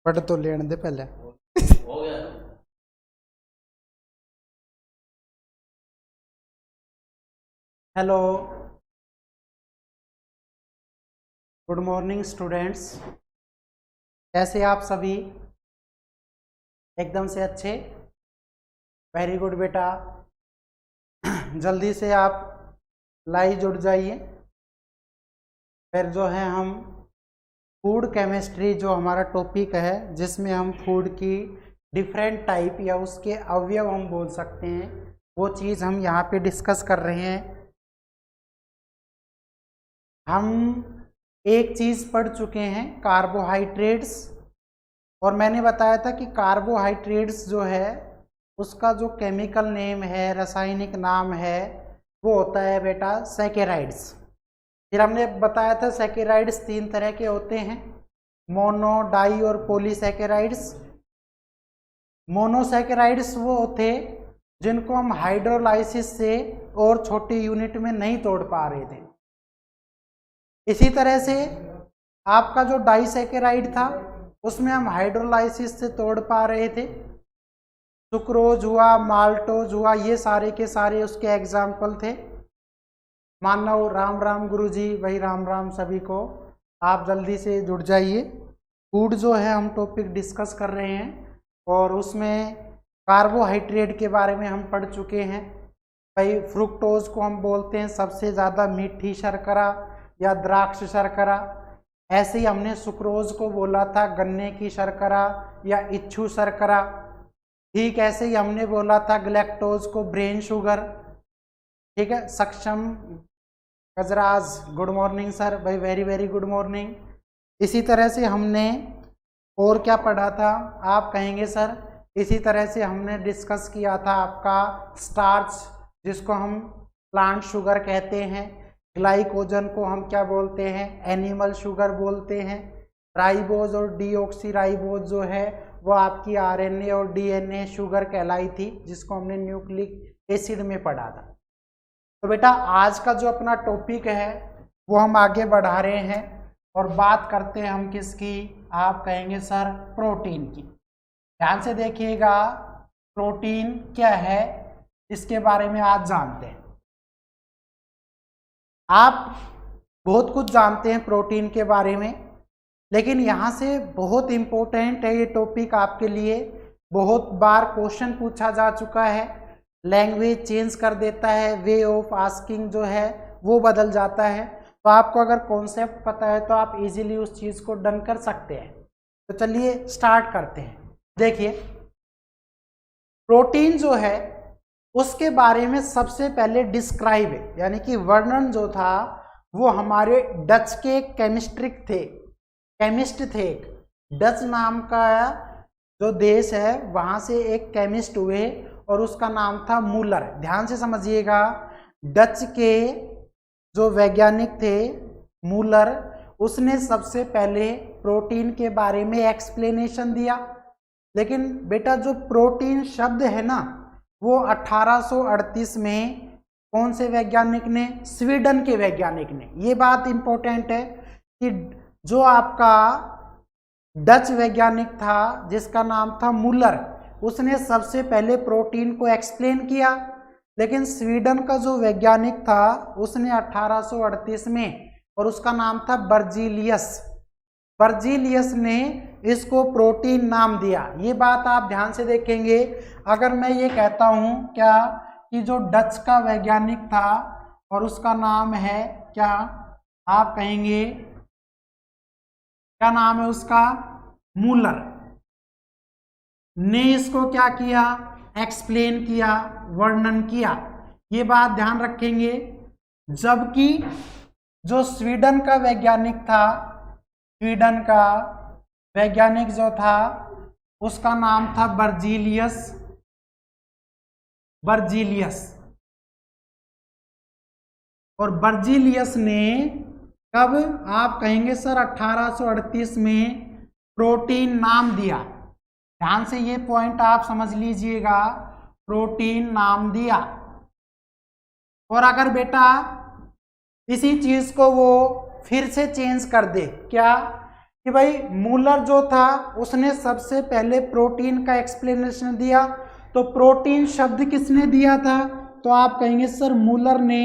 पढ़ तो लेने दे पहले। हो गया। Hello, good morning students. कैसे आप सभी? एकदम से अच्छे। वेरी गुड बेटा। जल्दी से आप लाइव जुड़ जाइए। फिर जो है हम फूड केमिस्ट्री जो हमारा टॉपिक है, जिसमें हम फूड की डिफरेंट टाइप या उसके अवयव हम बोल सकते हैं, वो चीज़ हम यहाँ पे डिस्कस कर रहे हैं। हम एक चीज़ पढ़ चुके हैं, कार्बोहाइड्रेट्स, और मैंने बताया था कि कार्बोहाइड्रेट्स जो है उसका जो केमिकल नेम है, रासायनिक नाम है, वो होता है बेटा सैकेराइड्स। फिर हमने बताया था सैकेराइड्स 3 तरह के होते हैं, मोनो, डाई और पॉलीसैकेराइड्स। मोनोसैकेराइड्स वो होते जिनको हम हाइड्रोलाइसिस से और छोटी यूनिट में नहीं तोड़ पा रहे थे। इसी तरह से आपका जो डाइसैकेराइड था उसमें हम हाइड्रोलाइसिस से तोड़ पा रहे थे। सुक्रोज हुआ, माल्टोज हुआ, ये सारे के सारे उसके एग्जाम्पल थे। मानव राम राम गुरुजी, भाई राम राम सभी को। आप जल्दी से जुड़ जाइए। फूड जो है हम टॉपिक डिस्कस कर रहे हैं और उसमें कार्बोहाइड्रेट के बारे में हम पढ़ चुके हैं। भाई फ्रुक्टोज को हम बोलते हैं सबसे ज़्यादा मीठी शर्करा या द्राक्ष शर्करा। ऐसे ही हमने सुक्रोज को बोला था गन्ने की शर्करा या इच्छू शर्करा। ठीक ऐसे ही हमने बोला था ग्लैक्टोज को ब्रेन शुगर। ठीक है, सक्षम गजराज, गुड मॉर्निंग सर। भाई वेरी वेरी गुड मॉर्निंग। इसी तरह से हमने और क्या पढ़ा था, आप कहेंगे सर? इसी तरह से हमने डिस्कस किया था आपका स्टार्च, जिसको हम प्लांट शुगर कहते हैं। ग्लाइकोजन को हम क्या बोलते हैं? एनिमल शुगर बोलते हैं। राइबोज और डीऑक्सीराइबोज जो है वो आपकी आरएनए और डीएनए शुगर कहलाई थी, जिसको हमने न्यूक्लिक एसिड में पढ़ा था। तो बेटा आज का जो अपना टॉपिक है वो हम आगे बढ़ा रहे हैं और बात करते हैं हम किसकी? आप कहेंगे सर प्रोटीन की। ध्यान से देखिएगा, प्रोटीन क्या है इसके बारे में आज जानते हैं। आप बहुत कुछ जानते हैं प्रोटीन के बारे में, लेकिन यहाँ से बहुत इम्पोर्टेंट है ये टॉपिक आपके लिए। बहुत बार क्वेश्चन पूछा जा चुका है, लैंग्वेज चेंज कर देता है, वे ऑफ आस्किंग जो है वो बदल जाता है। तो आपको अगर कॉन्सेप्ट पता है तो आप इजीली उस चीज़ को डन कर सकते हैं। तो चलिए स्टार्ट करते हैं। देखिए, प्रोटीन जो है उसके बारे में सबसे पहले डिस्क्राइब है, यानी कि वर्णन जो था वो हमारे डच के केमिस्ट थे। डच नाम का जो देश है वहाँ से एक केमिस्ट हुए और उसका नाम था मूलर। ध्यान से समझिएगा, डच के जो वैज्ञानिक थे मूलर, उसने सबसे पहले प्रोटीन के बारे में एक्सप्लेनेशन दिया। लेकिन बेटा जो प्रोटीन शब्द है ना, वो 1838 में कौन से वैज्ञानिक ने? स्वीडन के वैज्ञानिक ने। ये बात इंपॉर्टेंट है कि जो आपका डच वैज्ञानिक था जिसका नाम था मूलर, उसने सबसे पहले प्रोटीन को एक्सप्लेन किया। लेकिन स्वीडन का जो वैज्ञानिक था उसने 1838 में, और उसका नाम था बर्जीलियस ने इसको प्रोटीन नाम दिया। ये बात आप ध्यान से देखेंगे। अगर मैं ये कहता हूँ क्या कि जो डच का वैज्ञानिक था और उसका नाम है क्या, आप कहेंगे क्या नाम है उसका? मूलर ने इसको क्या किया? एक्सप्लेन किया, वर्णन किया। ये बात ध्यान रखेंगे। जबकि जो स्वीडन का वैज्ञानिक था, स्वीडन का वैज्ञानिक जो था उसका नाम था बर्जीलियस। और बर्जीलियस ने कब? आप कहेंगे सर 1838 में प्रोटीन नाम दिया। ध्यान से ये पॉइंट आप समझ लीजिएगा, प्रोटीन नाम दिया। और अगर बेटा इसी चीज को वो फिर से चेंज कर दे, क्या कि भाई मूलर जो था उसने सबसे पहले प्रोटीन का एक्सप्लेनेशन दिया। तो प्रोटीन शब्द किसने दिया था? तो आप कहेंगे सर मूलर ने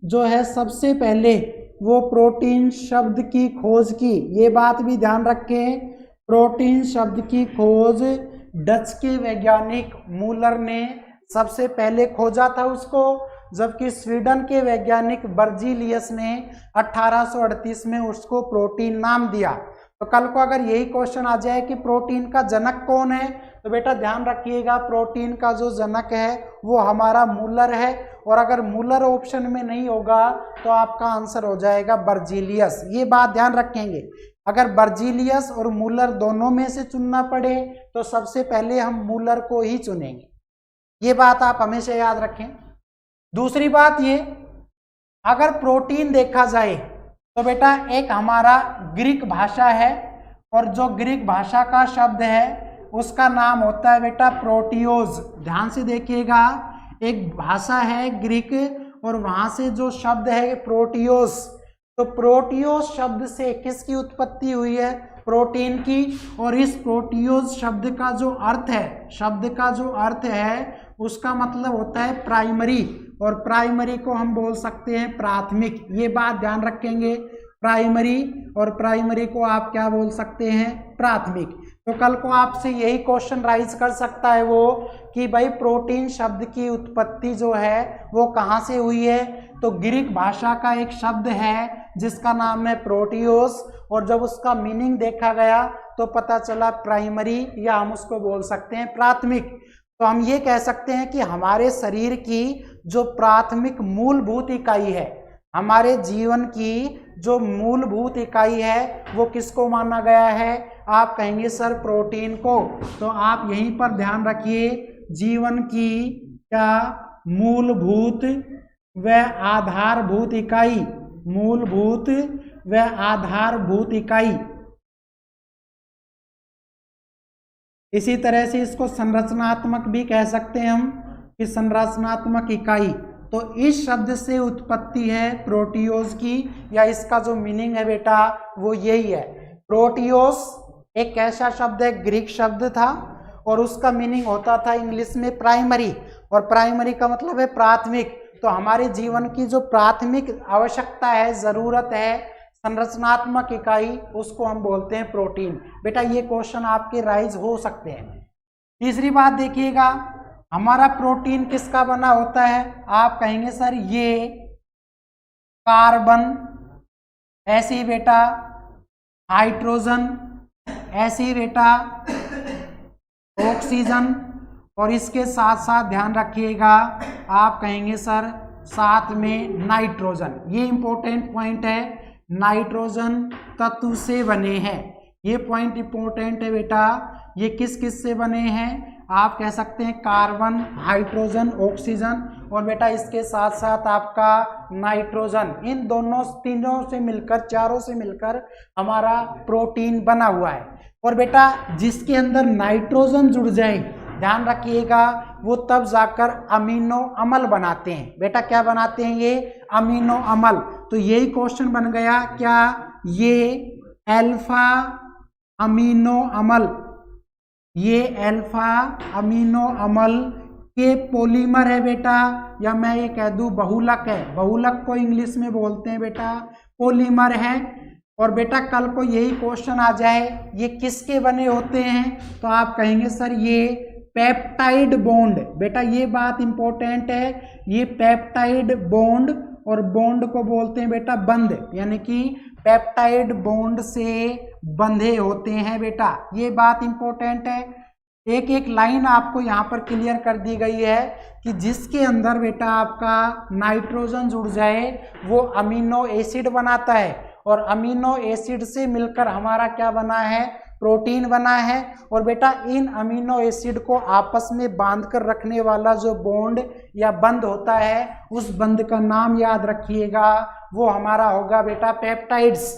जो है सबसे पहले वो प्रोटीन शब्द की खोज की। ये बात भी ध्यान रखें, प्रोटीन शब्द की खोज डच के वैज्ञानिक मूलर ने सबसे पहले खोजा था उसको, जबकि स्वीडन के वैज्ञानिक बर्जीलियस ने 1838 में उसको प्रोटीन नाम दिया। तो कल को अगर यही क्वेश्चन आ जाए कि प्रोटीन का जनक कौन है, तो बेटा ध्यान रखिएगा प्रोटीन का जो जनक है वो हमारा मूलर है। और अगर मूलर ऑप्शन में नहीं होगा तो आपका आंसर हो जाएगा बर्जीलियस। ये बात ध्यान रखेंगे, अगर बर्जीलियस और मूलर दोनों में से चुनना पड़े तो सबसे पहले हम मूलर को ही चुनेंगे। ये बात आप हमेशा याद रखें। दूसरी बात ये, अगर प्रोटीन देखा जाए तो बेटा एक हमारा ग्रीक भाषा है, और जो ग्रीक भाषा का शब्द है उसका नाम होता है बेटा प्रोटियोज। ध्यान से देखिएगा, एक भाषा है ग्रीक और वहां से जो शब्द है प्रोटियोस। तो प्रोटियोस शब्द से किसकी उत्पत्ति हुई है? प्रोटीन की। और इस प्रोटियोस शब्द का जो अर्थ है उसका मतलब होता है प्राइमरी, और प्राइमरी को हम बोल सकते हैं प्राथमिक। ये बात ध्यान रखेंगे, प्राइमरी, और प्राइमरी को आप क्या बोल सकते हैं? प्राथमिक। तो कल को आपसे यही क्वेश्चन राइज कर सकता है वो कि भाई प्रोटीन शब्द की उत्पत्ति जो है वो कहाँ से हुई है? तो ग्रीक भाषा का एक शब्द है जिसका नाम है प्रोटियोस, और जब उसका मीनिंग देखा गया तो पता चला प्राइमरी, या हम उसको बोल सकते हैं प्राथमिक। तो हम ये कह सकते हैं कि हमारे शरीर की जो प्राथमिक मूलभूत इकाई है, हमारे जीवन की जो मूलभूत इकाई है वो किसको माना गया है? आप कहेंगे सर प्रोटीन को। तो आप यहीं पर ध्यान रखिए, जीवन की क्या मूलभूत व आधारभूत इकाई, मूलभूत व आधारभूत इकाई। इसी तरह से इसको संरचनात्मक भी कह सकते हैं हम कि संरचनात्मक इकाई। तो इस शब्द से उत्पत्ति है प्रोटियोस की, या इसका जो मीनिंग है बेटा वो यही है। प्रोटियोस एक कैसा शब्द है? ग्रीक शब्द था, और उसका मीनिंग होता था इंग्लिश में प्राइमरी, और प्राइमरी का मतलब है प्राथमिक। तो हमारे जीवन की जो प्राथमिक आवश्यकता है, जरूरत है, संरचनात्मक इकाई, उसको हम बोलते हैं प्रोटीन। बेटा ये क्वेश्चन आपके राइज हो सकते हैं। तीसरी बात देखिएगा, हमारा प्रोटीन किसका बना होता है? आप कहेंगे सर ये कार्बन, ऐसे बेटा हाइड्रोजन, ऐसे बेटा ऑक्सीजन, और इसके साथ साथ ध्यान रखिएगा आप कहेंगे सर साथ में नाइट्रोजन। ये इंपॉर्टेंट पॉइंट है, नाइट्रोजन तत्व से बने हैं। ये पॉइंट इंपॉर्टेंट है बेटा। ये किस किस से बने हैं? आप कह सकते हैं कार्बन, हाइड्रोजन, ऑक्सीजन, और बेटा इसके साथ साथ आपका नाइट्रोजन। इन दोनों तीनों से मिलकर, चारों से मिलकर हमारा प्रोटीन बना हुआ है। और बेटा जिसके अंदर नाइट्रोजन जुड़ जाए, ध्यान रखिएगा, वो तब जाकर अमीनो अम्ल बनाते हैं। बेटा क्या बनाते हैं? ये अमीनो अम्ल। तो यही क्वेश्चन बन गया, क्या ये अल्फा अमीनो अम्ल, ये अल्फा अमीनो अम्ल के पॉलीमर है बेटा, या मैं ये कह दूं बहुलक है। बहुलक को इंग्लिश में बोलते हैं बेटा पॉलीमर है। और बेटा कल को यही क्वेश्चन आ जाए, ये किसके बने होते हैं? तो आप कहेंगे सर ये पेप्टाइड बॉन्ड। बेटा ये बात इंपॉर्टेंट है, ये पेप्टाइड बॉन्ड, और बॉन्ड को बोलते हैं बेटा बंध, यानी कि पेप्टाइड बॉन्ड से बंधे होते हैं बेटा। ये बात इंपॉर्टेंट है। एक एक लाइन आपको यहाँ पर क्लियर कर दी गई है कि जिसके अंदर बेटा आपका नाइट्रोजन जुड़ जाए वो अमीनो एसिड बनाता है, और अमीनो एसिड से मिलकर हमारा क्या बना है? प्रोटीन बना है। और बेटा इन अमीनो एसिड को आपस में बांध कर रखने वाला जो बॉन्ड या बंध होता है, उस बंध का नाम याद रखिएगा, वो हमारा होगा बेटा पेप्टाइड्स।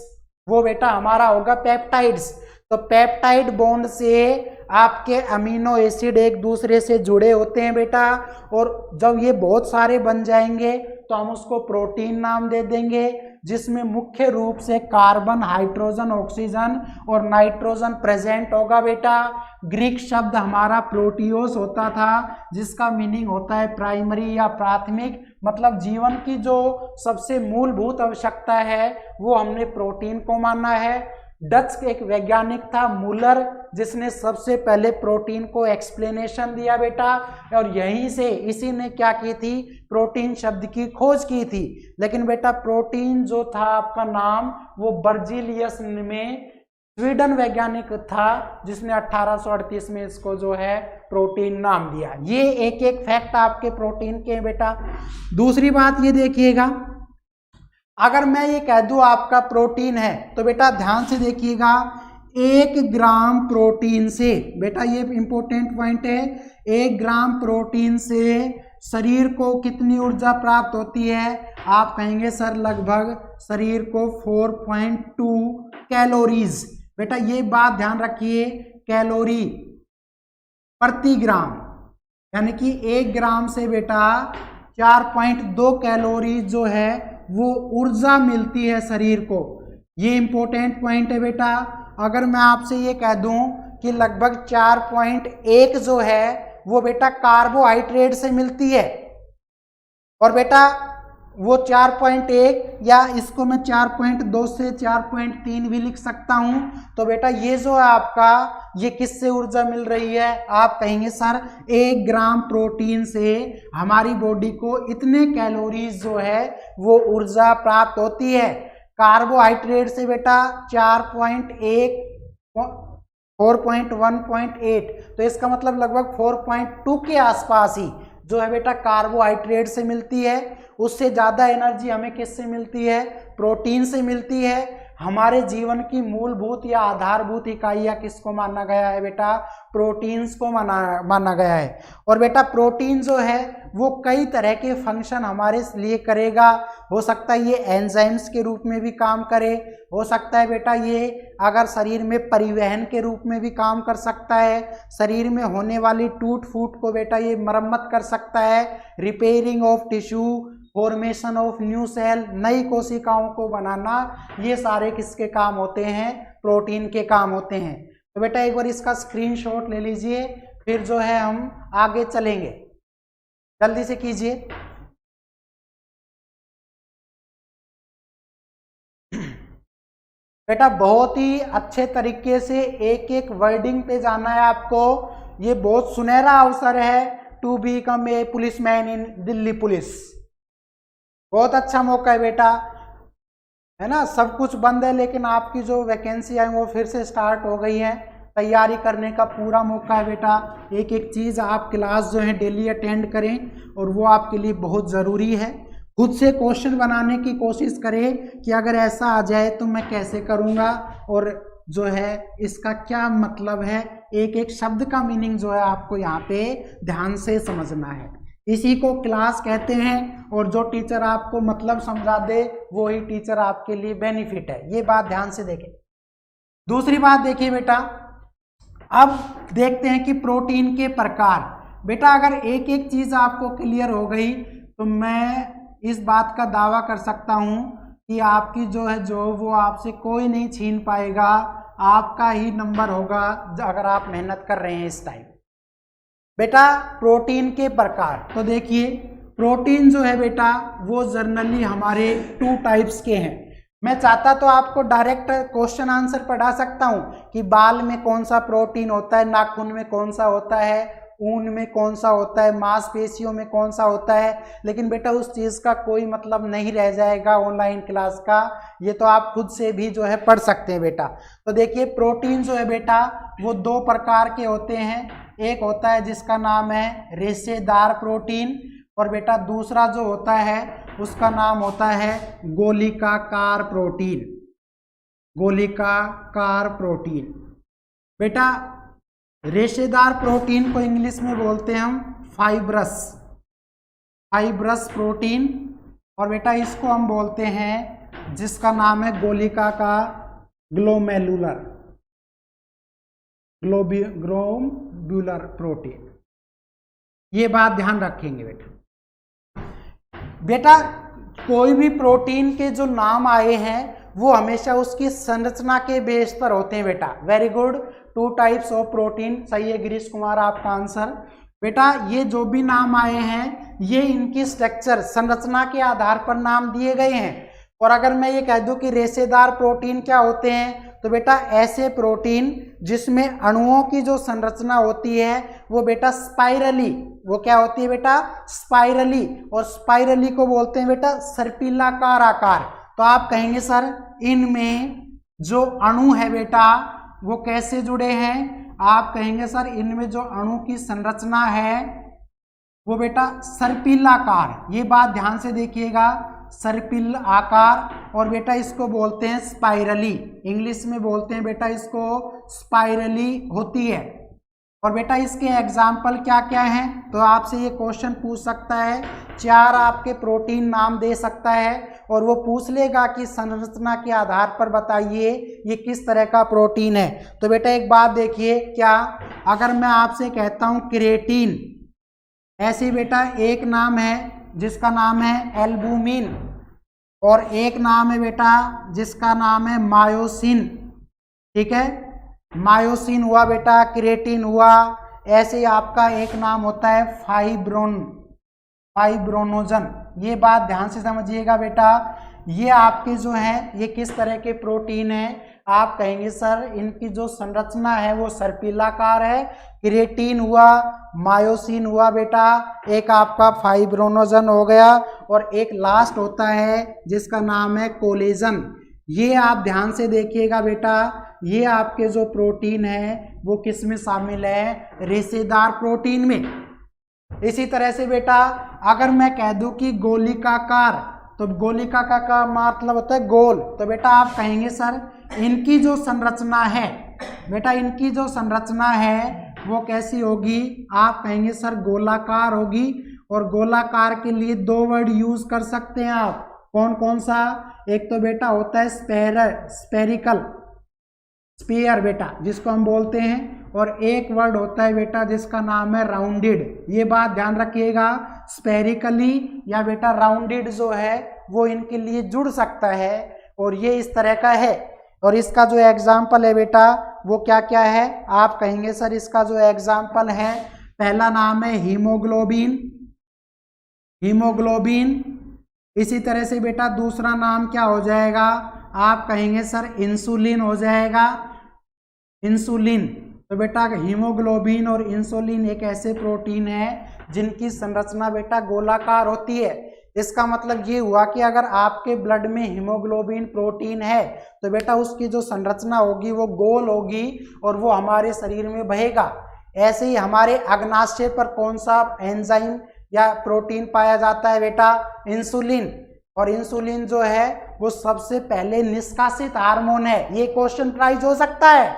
वो बेटा हमारा होगा पेप्टाइड्स। तो पेप्टाइड बॉन्ड से आपके अमीनो एसिड एक दूसरे से जुड़े होते हैं बेटा, और जब ये बहुत सारे बन जाएंगे तो हम उसको प्रोटीन नाम दे देंगे। जिसमें मुख्य रूप से कार्बन, हाइड्रोजन, ऑक्सीजन और नाइट्रोजन प्रेजेंट होगा बेटा। ग्रीक शब्द हमारा प्रोटियोस होता था, जिसका मीनिंग होता है प्राइमरी या प्राथमिक, मतलब जीवन की जो सबसे मूलभूत आवश्यकता है वो हमने प्रोटीन को माना है। डच एक वैज्ञानिक था मूलर, जिसने सबसे पहले प्रोटीन को एक्सप्लेनेशन दिया बेटा, और यहीं से इसी ने क्या की थी, प्रोटीन शब्द की खोज की थी। लेकिन बेटा प्रोटीन जो था आपका नाम वो बर्जीलियस में स्वीडन वैज्ञानिक था, जिसने 1838 में इसको जो है प्रोटीन नाम दिया। ये एक एक फैक्ट आपके प्रोटीन के बेटा। दूसरी बात ये देखिएगा, अगर मैं ये कह दूं आपका प्रोटीन है, तो बेटा ध्यान से देखिएगा, 1 ग्राम प्रोटीन से, बेटा ये इंपॉर्टेंट पॉइंट है, 1 ग्राम प्रोटीन से शरीर को कितनी ऊर्जा प्राप्त होती है? आप कहेंगे सर लगभग शरीर को 4.2 कैलोरीज। बेटा ये बात ध्यान रखिए, कैलोरी प्रति ग्राम, यानी कि 1 ग्राम से बेटा 4.2 कैलोरी जो है वो ऊर्जा मिलती है शरीर को। ये इंपॉर्टेंट पॉइंट है बेटा। अगर मैं आपसे ये कह दूं कि लगभग 4.1 जो है वो बेटा कार्बोहाइड्रेट से मिलती है, और बेटा वो 4.1 या इसको मैं 4.2 से 4.3 भी लिख सकता हूं, तो बेटा ये जो है आपका ये किससे ऊर्जा मिल रही है? आप कहेंगे सर 1 ग्राम प्रोटीन से हमारी बॉडी को इतने कैलोरीज जो है वो ऊर्जा प्राप्त होती है। कार्बोहाइड्रेट से बेटा 4.1 4.1.8, तो इसका मतलब लगभग 4.2 के आसपास ही जो है बेटा कार्बोहाइड्रेट से मिलती है। उससे ज़्यादा एनर्जी हमें किससे मिलती है? प्रोटीन से मिलती है। हमारे जीवन की मूलभूत या आधारभूत इकाइयाँ किसको माना गया है बेटा? प्रोटीन्स को माना गया है। और बेटा प्रोटीन जो है वो कई तरह के फंक्शन हमारे लिए करेगा। हो सकता है ये एंजाइम्स के रूप में भी काम करे, हो सकता है बेटा ये अगर शरीर में परिवहन के रूप में भी काम कर सकता है, शरीर में होने वाली टूट फूट को बेटा ये मरम्मत कर सकता है, repairing of tissue, formation of new cell, नई कोशिकाओं को बनाना, ये सारे किसके काम होते हैं? प्रोटीन के काम होते हैं। तो बेटा एक बार इसका स्क्रीनशॉट ले लीजिए, फिर जो है हम आगे चलेंगे, जल्दी से कीजिए। बेटा बहुत ही अच्छे तरीके से एक एक वर्डिंग पे जाना है आपको। ये बहुत सुनहरा अवसर है to become a policeman in Delhi police. बहुत अच्छा मौका है बेटा, है ना। सब कुछ बंद है लेकिन आपकी जो वैकेंसी आई वो फिर से स्टार्ट हो गई है। तैयारी करने का पूरा मौका है बेटा। एक एक चीज़ आप क्लास जो है डेली अटेंड करें, और वो आपके लिए बहुत ज़रूरी है। खुद से क्वेश्चन बनाने की कोशिश करें कि अगर ऐसा आ जाए तो मैं कैसे करूँगा, और जो है इसका क्या मतलब है, एक एक शब्द का मीनिंग जो है आपको यहाँ पे ध्यान से समझना है। इसी को क्लास कहते हैं, और जो टीचर आपको मतलब समझा दे वो ही टीचर आपके लिए बेनिफिट है। ये बात ध्यान से देखें। दूसरी बात देखिए बेटा, अब देखते हैं कि प्रोटीन के प्रकार। बेटा अगर एक एक चीज़ आपको क्लियर हो गई तो मैं इस बात का दावा कर सकता हूँ कि आपकी जो है जॉब वो आपसे कोई नहीं छीन पाएगा, आपका ही नंबर होगा अगर आप मेहनत कर रहे हैं इस टाइम। बेटा प्रोटीन के प्रकार, तो देखिए प्रोटीन जो है बेटा वो जनरली हमारे 2 टाइप्स के हैं। मैं चाहता तो आपको डायरेक्ट क्वेश्चन आंसर पढ़ा सकता हूँ कि बाल में कौन सा प्रोटीन होता है, नाखून में कौन सा होता है, ऊन में कौन सा होता है, मांसपेशियों में कौन सा होता है, लेकिन बेटा उस चीज़ का कोई मतलब नहीं रह जाएगा ऑनलाइन क्लास का। ये तो आप खुद से भी जो है पढ़ सकते हैं बेटा। तो देखिए प्रोटीन जो है बेटा वो 2 प्रकार के होते हैं। एक होता है जिसका नाम है रेशेदार प्रोटीन, और बेटा दूसरा जो होता है उसका नाम होता है गोलिकाकार प्रोटीन। गोलिकाकार प्रोटीन। बेटा रेशेदार प्रोटीन को इंग्लिश में बोलते हैं हम फाइब्रस प्रोटीन, और बेटा इसको हम बोलते हैं जिसका नाम है गोलिका का ग्लोब्यूलर प्रोटीन। ये बात ध्यान रखेंगे बेटा। बेटा कोई भी प्रोटीन के जो नाम आए हैं वो हमेशा उसकी संरचना के बेस पर होते हैं बेटा। Very good, 2 types of protein, सही है गिरीश कुमार आपका आंसर। बेटा ये जो भी नाम आए हैं ये इनकी स्ट्रक्चर संरचना के आधार पर नाम दिए गए हैं। और अगर मैं ये कह दूं कि रेशेदार प्रोटीन क्या होते हैं, तो बेटा ऐसे प्रोटीन जिसमें अणुओं की जो संरचना होती है वो बेटा स्पाइरली, वो क्या होती है बेटा, स्पाइरली, और स्पाइरली को बोलते हैं बेटा सर्पिलाकार आकार। तो आप कहेंगे सर इनमें जो अणु है बेटा वो कैसे जुड़े हैं, आप कहेंगे सर इनमें जो अणु की संरचना है वो बेटा सर्पिलाकार, ये बात ध्यान से देखिएगा, सर्पिल आकार, और बेटा इसको बोलते हैं स्पाइरली, इंग्लिश में बोलते हैं बेटा इसको स्पाइरली होती है। और बेटा इसके एग्जाम्पल क्या क्या हैं, तो आपसे ये क्वेश्चन पूछ सकता है, 4 आपके प्रोटीन नाम दे सकता है और वो पूछ लेगा कि संरचना के आधार पर बताइए ये किस तरह का प्रोटीन है। तो बेटा एक बात देखिए, क्या अगर मैं आपसे कहता हूँ क्रिएटिन, ऐसे बेटा एक नाम है जिसका नाम है एल्बुमिन, और एक नाम है बेटा जिसका नाम है मायोसिन, ठीक है, मायोसिन हुआ बेटा, क्रिएटिन हुआ। ऐसे ही आपका एक नाम होता है फाइब्रोनोजन, ये बात ध्यान से समझिएगा बेटा। ये आपके जो हैं ये किस तरह के प्रोटीन हैं, आप कहेंगे सर इनकी जो संरचना है वो सर्पिलाकार है, क्रिएटिन हुआ, मायोसिन हुआ बेटा, एक आपका फाइब्रोनोजन हो गया, और एक लास्ट होता है जिसका नाम है कोलेजन। ये आप ध्यान से देखिएगा बेटा, ये आपके जो प्रोटीन है वो किस में शामिल है, रेशेदार प्रोटीन में। इसी तरह से बेटा अगर मैं कह दूं कि गोलिकाकार, तो गोलिकाकार का मतलब होता है गोल, तो बेटा आप कहेंगे सर इनकी जो संरचना है बेटा, इनकी जो संरचना है वो कैसी होगी, आप कहेंगे सर गोलाकार होगी। और गोलाकार के लिए 2 वर्ड यूज कर सकते हैं आप, कौन कौन सा, एक तो बेटा होता है स्पेरिकल, स्पीयर बेटा जिसको हम बोलते हैं, और एक वर्ड होता है बेटा जिसका नाम है राउंडेड। ये बात ध्यान रखिएगा, स्पेरिकली या बेटा राउंडेड जो है वो इनके लिए जुड़ सकता है, और ये इस तरह का है। और इसका जो एग्जाम्पल है बेटा वो क्या क्या है, आप कहेंगे सर इसका जो एग्जाम्पल है, पहला नाम है हीमोग्लोबिन, हीमोग्लोबिन। इसी तरह से बेटा दूसरा नाम क्या हो जाएगा, आप कहेंगे सर इंसुलिन हो जाएगा, इंसुलिन। तो बेटा हीमोग्लोबिन और इंसुलिन एक ऐसे प्रोटीन है जिनकी संरचना बेटा गोलाकार होती है। इसका मतलब ये हुआ कि अगर आपके ब्लड में हीमोग्लोबिन प्रोटीन है तो बेटा उसकी जो संरचना होगी वो गोल होगी और वो हमारे शरीर में बहेगा। ऐसे ही हमारे अग्नाशय पर कौन सा एंजाइम या प्रोटीन पाया जाता है बेटा, इंसुलिन। और इंसुलिन जो है वो सबसे पहले निष्कासित हार्मोन है। ये क्वेश्चन राइज हो सकता है,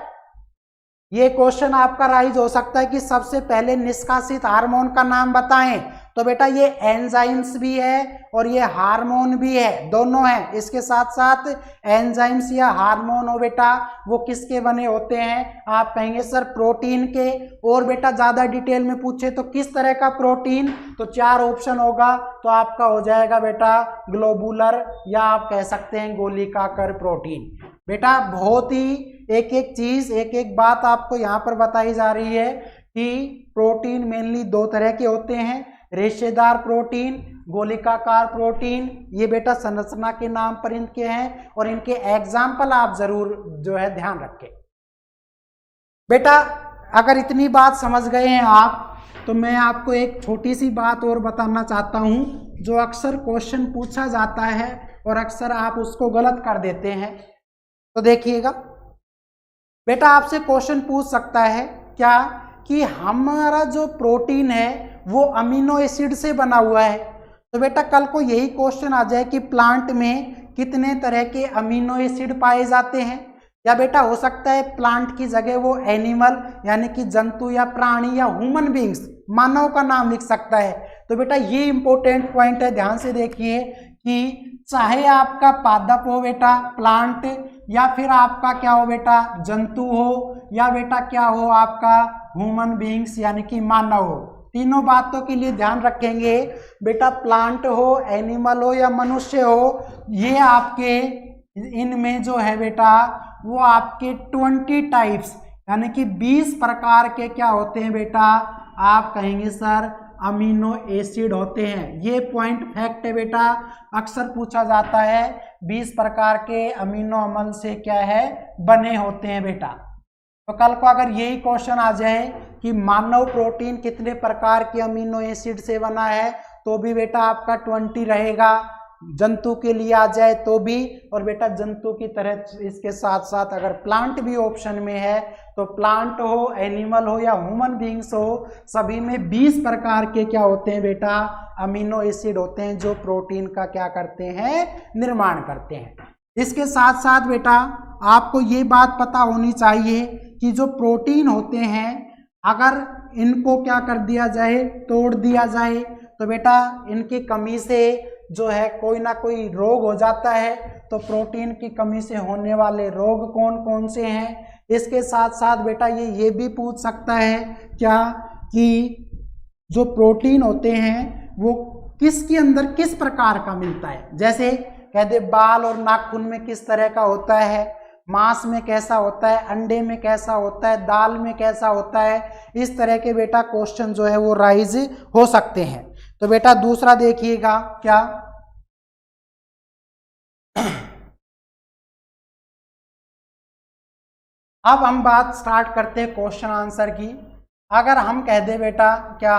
ये क्वेश्चन आपका राइज हो सकता है कि सबसे पहले निष्कासित हार्मोन का नाम बताएं। तो बेटा ये एंजाइम्स भी है और ये हार्मोन भी है, दोनों हैं। इसके साथ साथ एंजाइम्स या हार्मोन हो बेटा वो किसके बने होते हैं, आप कहेंगे सर प्रोटीन के। और बेटा ज्यादा डिटेल में पूछे तो किस तरह का प्रोटीन, तो 4 ऑप्शन होगा, तो आपका हो जाएगा बेटा ग्लोबुलर या आप कह सकते हैं गोलिकाकार प्रोटीन। बेटा बहुत ही एक एक चीज एक एक बात आपको यहाँ पर बताई जा रही है कि प्रोटीन मेनली 2 तरह के होते हैं, रेशेदार प्रोटीन, गोलिकाकार प्रोटीन। ये बेटा संरचना के नाम पर इनके हैं और इनके एग्जाम्पल आप जरूर जो है ध्यान रखें। बेटा अगर इतनी बात समझ गए हैं आप, तो मैं आपको एक छोटी सी बात और बताना चाहता हूं जो अक्सर क्वेश्चन पूछा जाता है और अक्सर आप उसको गलत कर देते हैं। तो देखिएगा बेटा आपसे क्वेश्चन पूछ सकता है क्या कि हमारा जो प्रोटीन है वो अमीनो एसिड से बना हुआ है। तो बेटा कल को यही क्वेश्चन आ जाए कि प्लांट में कितने तरह के अमीनो एसिड पाए जाते हैं, या बेटा हो सकता है प्लांट की जगह वो एनिमल यानी कि जंतु या प्राणी या ह्यूमन बींग्स मानव का नाम लिख सकता है। तो बेटा ये इंपॉर्टेंट पॉइंट है, ध्यान से देखिए कि चाहे आपका पादप हो बेटा प्लांट, या फिर आपका क्या हो बेटा जंतु हो, या बेटा क्या हो आपका ह्यूमन बींग्स यानी कि मानव हो, तीनों बातों के लिए ध्यान रखेंगे बेटा, प्लांट हो, एनिमल हो या मनुष्य हो, ये आपके इनमें जो है बेटा वो आपके 20 टाइप्स यानी कि 20 प्रकार के क्या होते हैं बेटा, आप कहेंगे सर अमीनो एसिड होते हैं। ये पॉइंट फैक्ट है बेटा, अक्सर पूछा जाता है 20 प्रकार के अमीनो अम्ल से क्या है बने होते हैं बेटा। तो कल को अगर यही क्वेश्चन आ जाए कि मानव प्रोटीन कितने प्रकार के अमीनो एसिड से बना है, तो भी बेटा आपका 20 रहेगा। जंतु के लिए आ जाए तो भी, और बेटा जंतु की तरह इसके साथ साथ अगर प्लांट भी ऑप्शन में है तो प्लांट हो, एनिमल हो या ह्यूमन बींग्स हो, सभी में 20 प्रकार के क्या होते हैं बेटा अमीनो एसिड होते हैं जो प्रोटीन का क्या करते हैं निर्माण करते हैं। इसके साथ साथ बेटा आपको ये बात पता होनी चाहिए कि जो प्रोटीन होते हैं अगर इनको क्या कर दिया जाए, तोड़ दिया जाए, तो बेटा इनकी कमी से जो है कोई ना कोई रोग हो जाता है। तो प्रोटीन की कमी से होने वाले रोग कौन कौन से हैं। इसके साथ साथ बेटा ये भी पूछ सकता है क्या कि जो प्रोटीन होते हैं वो किसके अंदर किस प्रकार का मिलता है। जैसे कह दे बाल और नाखून में किस तरह का होता है, मांस में कैसा होता है, अंडे में कैसा होता है, दाल में कैसा होता है। इस तरह के बेटा क्वेश्चन जो है वो राइज हो सकते हैं। तो बेटा दूसरा देखिएगा क्या, अब हम बात स्टार्ट करते हैं क्वेश्चन आंसर की। अगर हम कह दे बेटा क्या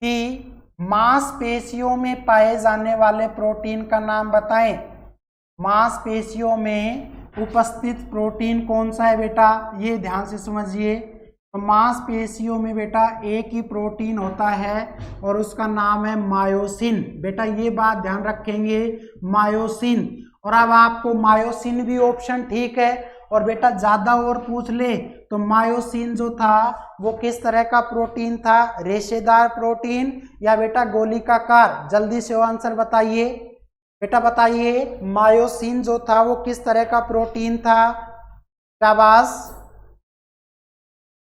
कि मांसपेशियों में पाए जाने वाले प्रोटीन का नाम बताएं, मांसपेशियों में उपस्थित प्रोटीन कौन सा है बेटा, ये ध्यान से समझिए। तो मांसपेशियों में बेटा एक ही प्रोटीन होता है और उसका नाम है मायोसिन। बेटा ये बात ध्यान रखेंगे, मायोसिन। और अब आपको मायोसिन भी ऑप्शन ठीक है, और बेटा ज्यादा और पूछ ले तो मायोसिन जो था वो किस तरह का प्रोटीन था, रेशेदार प्रोटीन या बेटा गोलिकाकार। जल्दी से आंसर बताइए बेटा, बताइए मायोसिन जो था वो किस तरह का प्रोटीन था। शाबाश,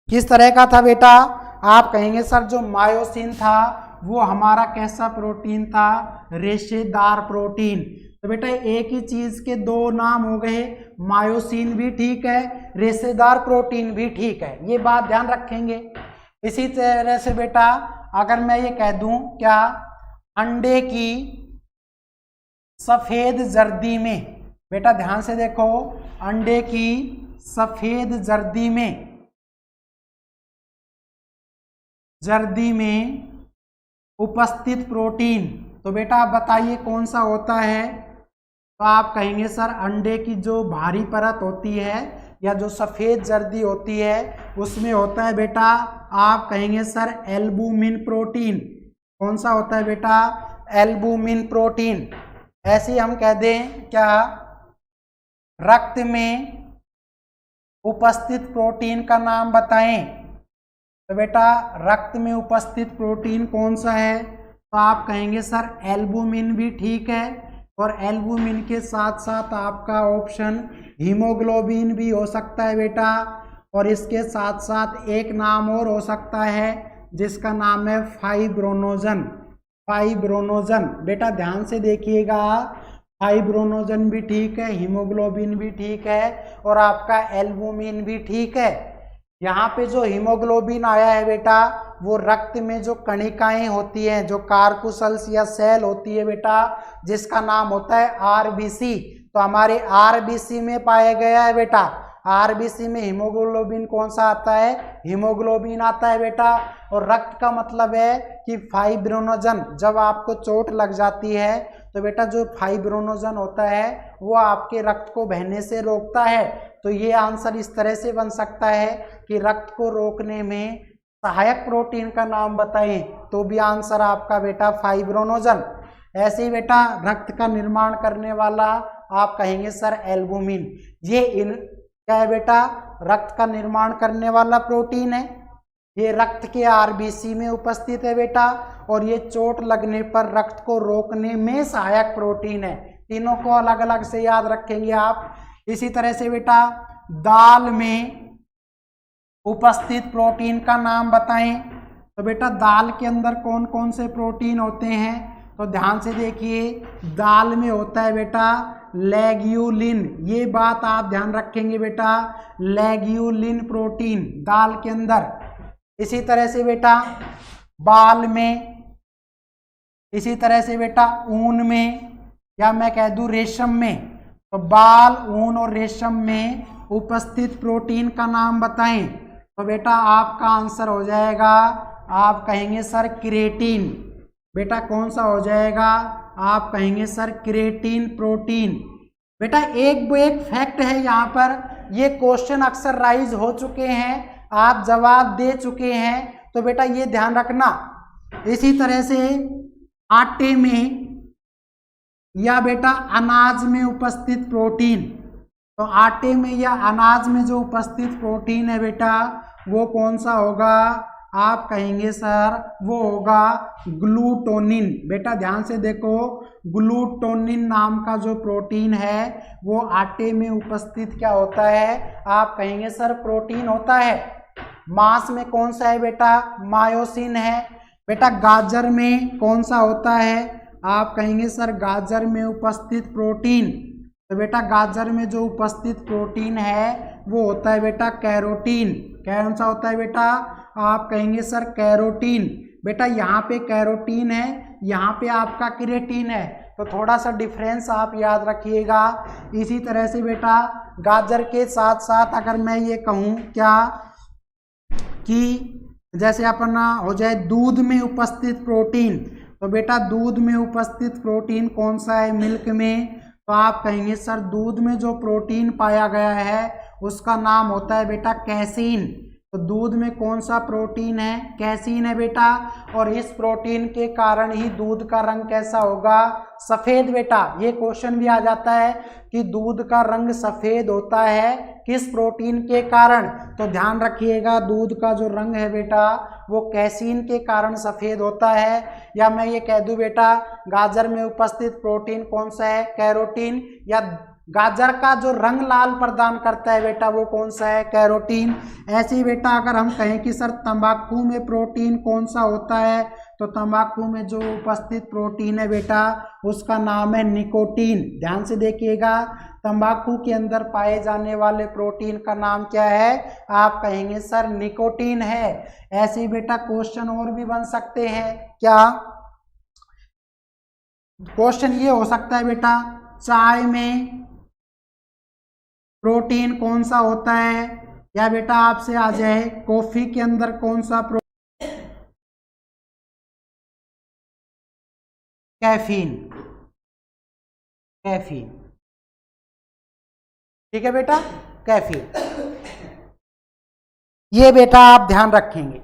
किस तरह का था बेटा। आप कहेंगे सर जो मायोसिन था वो हमारा कैसा प्रोटीन था, रेशेदार प्रोटीन। तो बेटा एक ही चीज के दो नाम हो गए, मायोसिन भी ठीक है, रेशेदार प्रोटीन भी ठीक है, ये बात ध्यान रखेंगे। इसी तरह से बेटा अगर मैं ये कह दूं क्या, अंडे की सफेद जर्दी में, बेटा ध्यान से देखो, अंडे की सफेद जर्दी में उपस्थित प्रोटीन, तो बेटा आप बताइए कौन सा होता है। तो आप कहेंगे सर अंडे की जो भारी परत होती है या जो सफ़ेद जर्दी होती है उसमें होता है बेटा, आप कहेंगे सर एल्बुमिन प्रोटीन। कौन सा होता है बेटा, एल्बुमिन प्रोटीन। ऐसे ही हम कह दें क्या, रक्त में उपस्थित प्रोटीन का नाम बताएं। तो बेटा रक्त में उपस्थित प्रोटीन कौन सा है, तो आप कहेंगे सर एल्बुमिन भी ठीक है, और एल्बुमिन के साथ साथ आपका ऑप्शन हीमोग्लोबिन भी हो सकता है बेटा। और इसके साथ साथ एक नाम और हो सकता है जिसका नाम है फाइब्रोनोजन। फाइब्रोनोजन बेटा ध्यान से देखिएगा, फाइब्रोनोजन भी ठीक है, हीमोग्लोबिन भी ठीक है, और आपका एल्बुमिन भी ठीक है। यहाँ पे जो हीमोग्लोबिन आया है बेटा वो रक्त में जो कणिकाएं होती हैं, जो कार्पुसल्स या सेल होती है बेटा, जिसका नाम होता है आरबीसी। तो हमारे आरबीसी में पाया गया है बेटा। आरबीसी में हीमोग्लोबिन कौन सा आता है, हीमोग्लोबिन आता है बेटा। और रक्त का मतलब है कि फाइब्रोनोजन, जब आपको चोट लग जाती है तो बेटा जो फाइब्रोनोजन होता है वो आपके रक्त को बहने से रोकता है। तो ये आंसर इस तरह से बन सकता है कि रक्त को रोकने में सहायक प्रोटीन का नाम बताएं, तो भी आंसर आपका बेटा फाइब्रोनोजन। ऐसे ही बेटा रक्त का निर्माण करने वाला आप कहेंगे सर एल्बुमिन। ये क्या है बेटा, रक्त का निर्माण करने वाला प्रोटीन है। ये रक्त के आरबीसी में उपस्थित है बेटा, और ये चोट लगने पर रक्त को रोकने में सहायक प्रोटीन है। तीनों को अलग अलग से याद रखेंगे आप। इसी तरह से बेटा दाल में उपस्थित प्रोटीन का नाम बताएं। तो बेटा दाल के अंदर कौन कौन से प्रोटीन होते हैं, तो ध्यान से देखिए, दाल में होता है बेटा लेग्यूलिन, ये बात आप ध्यान रखेंगे बेटा, लेग्यूलिन प्रोटीन दाल के अंदर। इसी तरह से बेटा बाल में, इसी तरह से बेटा ऊन में, या मैं कह दूं रेशम में, तो बाल, ऊन और रेशम में उपस्थित प्रोटीन का नाम बताएं। तो बेटा आपका आंसर हो जाएगा, आप कहेंगे सर क्रिएटिन। बेटा कौन सा हो जाएगा, आप कहेंगे सर क्रिएटिन प्रोटीन। बेटा एक फैक्ट है यहाँ पर, ये क्वेश्चन अक्सर राइज हो चुके हैं, आप जवाब दे चुके हैं, तो बेटा ये ध्यान रखना। इसी तरह से आटे में या बेटा अनाज में उपस्थित प्रोटीन, तो आटे में या अनाज में जो उपस्थित प्रोटीन है बेटा वो कौन सा होगा, आप कहेंगे सर वो होगा ग्लूटोनिन। बेटा ध्यान से देखो, ग्लूटोनिन नाम का जो प्रोटीन है वो आटे में उपस्थित क्या होता है, आप कहेंगे सर प्रोटीन होता है। मांस में कौन सा है बेटा, मायोसिन है। बेटा गाजर में कौन सा होता है, आप कहेंगे सर गाजर में उपस्थित प्रोटीन, तो बेटा गाजर में जो उपस्थित प्रोटीन है वो होता है बेटा कैरोटीन। कौन सा होता है बेटा, आप कहेंगे सर कैरोटीन। बेटा यहाँ पे कैरोटीन है, यहाँ पे आपका क्रिएटिन है, तो थोड़ा सा डिफरेंस आप याद रखिएगा। इसी तरह से बेटा गाजर के साथ साथ अगर मैं ये कहूँ क्या कि जैसे अपना हो जाए दूध में उपस्थित प्रोटीन, तो बेटा दूध में उपस्थित प्रोटीन कौन सा है, मिल्क में, तो आप कहेंगे सर दूध में जो प्रोटीन पाया गया है उसका नाम होता है बेटा कैसीन। तो दूध में कौन सा प्रोटीन है, कैसीन है बेटा, और इस प्रोटीन के कारण ही दूध का रंग कैसा होगा, सफेद। बेटा ये क्वेश्चन भी आ जाता है कि दूध का रंग सफेद होता है किस प्रोटीन के कारण, तो ध्यान रखिएगा दूध का जो रंग है बेटा वो कैसीन के कारण सफेद होता है। या मैं ये कह दूं बेटा गाजर में उपस्थित प्रोटीन कौन सा है, कैरोटीन, या गाजर का जो रंग लाल प्रदान करता है बेटा वो कौन सा है, कैरोटीन। ऐसे ही बेटा अगर हम कहें कि सर तंबाकू में प्रोटीन कौन सा होता है, तो तंबाकू में जो उपस्थित प्रोटीन है बेटा उसका नाम है निकोटीन। ध्यान से देखिएगा, तंबाकू के अंदर पाए जाने वाले प्रोटीन का नाम क्या है, आप कहेंगे सर निकोटीन है। ऐसे ही बेटा क्वेश्चन और भी बन सकते हैं, क्या क्वेश्चन ये हो सकता है बेटा चाय में प्रोटीन कौन सा होता है, या बेटा आपसे आ जाए कॉफी के अंदर कौन सा कैफीन, कैफीन, ठीक है बेटा कैफीन। ये बेटा आप ध्यान रखेंगे,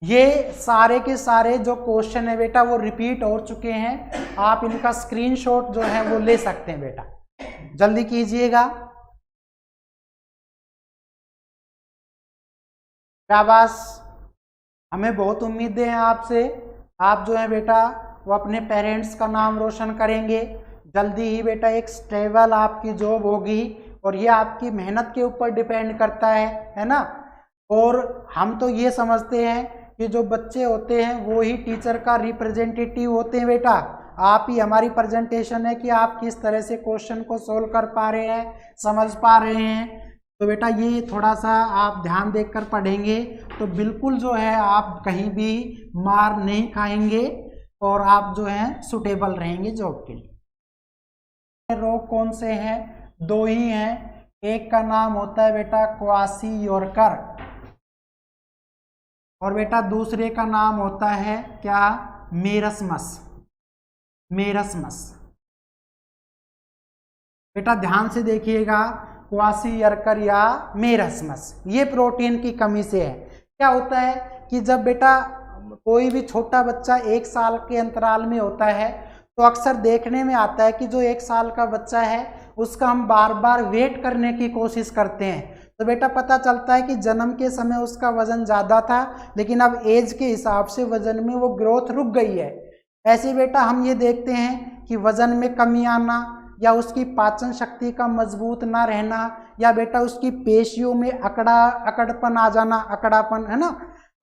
ये सारे के सारे जो क्वेश्चन है बेटा वो रिपीट हो चुके हैं, आप इनका स्क्रीनशॉट जो है वो ले सकते हैं बेटा, जल्दी कीजिएगा। शाबाश, हमें बहुत उम्मीदें हैं आपसे, आप जो है बेटा वो अपने पेरेंट्स का नाम रोशन करेंगे, जल्दी ही बेटा एक स्टेबल आपकी जॉब होगी, और ये आपकी मेहनत के ऊपर डिपेंड करता है ना। और हम तो ये समझते हैं कि जो बच्चे होते हैं वो ही टीचर का रिप्रेजेंटेटिव होते हैं बेटा, आप ही हमारी प्रेजेंटेशन है कि आप किस तरह से क्वेश्चन को सोल्व कर पा रहे हैं, समझ पा रहे हैं। तो बेटा ये थोड़ा सा आप ध्यान देकर पढ़ेंगे तो बिल्कुल जो है आप कहीं भी मार नहीं खाएंगे और आप जो है सुटेबल रहेंगे जॉब के लिए। रोग कौन से हैं, दो ही हैं, एक का नाम होता है बेटा क्वासियोरकर, और बेटा दूसरे का नाम होता है क्या, मेरस्मस, मेरस्मस। बेटा ध्यान से देखिएगा, क्वासियोरकर या मेरस्मस, ये प्रोटीन की कमी से है। क्या होता है कि जब बेटा कोई भी छोटा बच्चा 1 साल के अंतराल में होता है तो अक्सर देखने में आता है कि जो 1 साल का बच्चा है उसका हम बार बार वेट करने की कोशिश करते हैं, तो बेटा पता चलता है कि जन्म के समय उसका वजन ज़्यादा था लेकिन अब एज के हिसाब से वजन में वो ग्रोथ रुक गई है। ऐसे बेटा हम ये देखते हैं कि वजन में कमी आना, या उसकी पाचन शक्ति का मजबूत ना रहना, या बेटा उसकी पेशियों में अकड़ापन आ जाना, अकड़ापन है ना,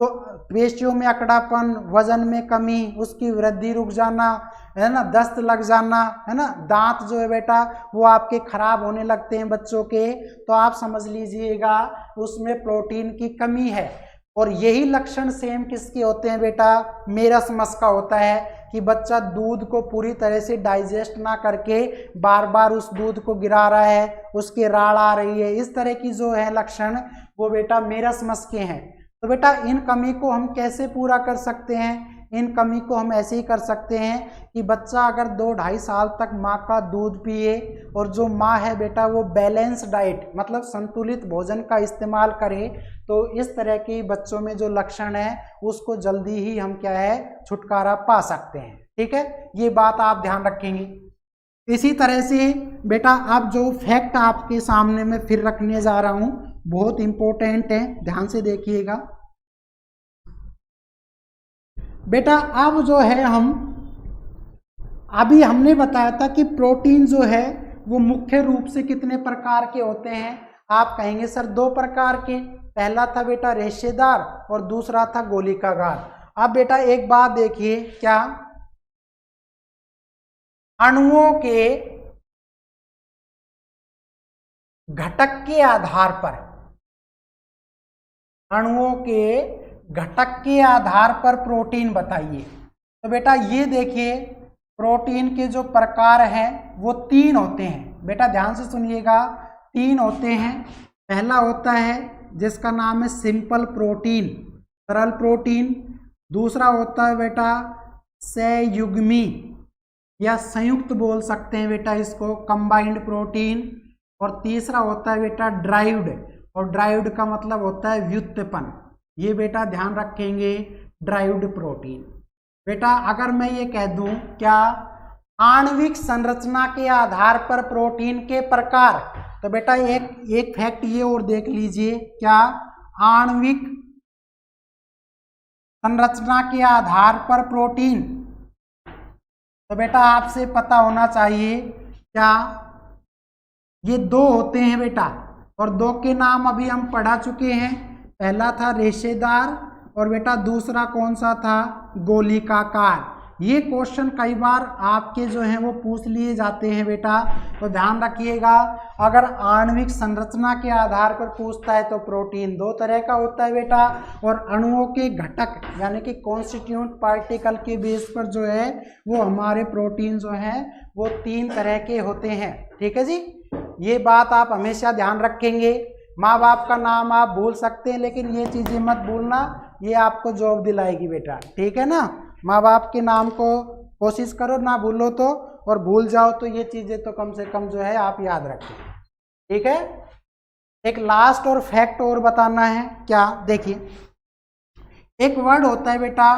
तो पेशियों में अकड़ापन, वजन में कमी, उसकी वृद्धि रुक जाना, है ना, दस्त लग जाना, है ना, दांत जो है बेटा वो आपके खराब होने लगते हैं बच्चों के, तो आप समझ लीजिएगा उसमें प्रोटीन की कमी है। और यही लक्षण सेम किसके होते हैं बेटा, मेरसमस का होता है कि बच्चा दूध को पूरी तरह से डाइजेस्ट ना करके बार बार उस दूध को गिरा रहा है, उसके राड़ आ रही है, इस तरह की जो है लक्षण वो बेटा मेरसमस के हैं। तो बेटा इन कमी को हम कैसे पूरा कर सकते हैं, इन कमी को हम ऐसे ही कर सकते हैं कि बच्चा अगर 2-2.5 साल तक माँ का दूध पिए और जो माँ है बेटा वो बैलेंस डाइट मतलब संतुलित भोजन का इस्तेमाल करे, तो इस तरह के बच्चों में जो लक्षण है उसको जल्दी ही हम क्या है छुटकारा पा सकते हैं। ठीक है, ये बात आप ध्यान रखेंगे। इसी तरह से बेटा अब जो फैक्ट आपके सामने मैं फिर रखने जा रहा हूँ बहुत इंपॉर्टेंट है, ध्यान से देखिएगा बेटा। अब जो है हम अभी हमने बताया था कि प्रोटीन जो है वो मुख्य रूप से कितने प्रकार के होते हैं, आप कहेंगे सर 2 प्रकार के, पहला था बेटा रेशेदार और दूसरा था गोलिकाकार। अब बेटा एक बात देखिए, क्या अणुओं के घटक के आधार पर, अणुओं के घटक के आधार पर प्रोटीन बताइए। तो बेटा ये देखिए प्रोटीन के जो प्रकार हैं वो 3 होते हैं, बेटा ध्यान से सुनिएगा 3 होते हैं। पहला होता है जिसका नाम है सिंपल प्रोटीन, सरल प्रोटीन। दूसरा होता है बेटा सहयुग्मी या संयुक्त बोल सकते हैं बेटा इसको, कंबाइंड प्रोटीन। और तीसरा होता है बेटा ड्राइव्ड, और ड्राइव्ड का मतलब होता है व्युत्पन्न, ये बेटा ध्यान रखेंगे ड्राइव्ड प्रोटीन। बेटा अगर मैं ये कह दूं क्या आणविक संरचना के आधार पर प्रोटीन के प्रकार, तो बेटा एक फैक्ट ये और देख लीजिए, क्या आणविक संरचना के आधार पर प्रोटीन, तो बेटा आपसे पता होना चाहिए क्या ये 2 होते हैं बेटा, और 2 के नाम अभी हम पढ़ा चुके हैं। पहला था रेशेदार और बेटा दूसरा कौन सा था, गोलिकाकार। ये क्वेश्चन कई बार आपके जो हैं वो पूछ लिए जाते हैं बेटा, तो ध्यान रखिएगा अगर आणविक संरचना के आधार पर पूछता है तो प्रोटीन 2 तरह का होता है बेटा, और अणुओं के घटक यानी कि कॉन्स्टिट्यूएंट पार्टिकल के बेस पर जो है वो हमारे प्रोटीन जो हैं वो 3 तरह के होते हैं। ठीक है जी, ये बात आप हमेशा ध्यान रखेंगे। माँ बाप का नाम आप भूल सकते हैं लेकिन ये चीज़ें मत भूलना, ये आपको जॉब दिलाएगी बेटा। ठीक है ना, माँ बाप के नाम को कोशिश करो ना भूलो तो, और भूल जाओ तो ये चीज़ें तो कम से कम जो है आप याद रखें। ठीक है, एक लास्ट और फैक्ट और बताना है, क्या देखिए एक वर्ड होता है बेटा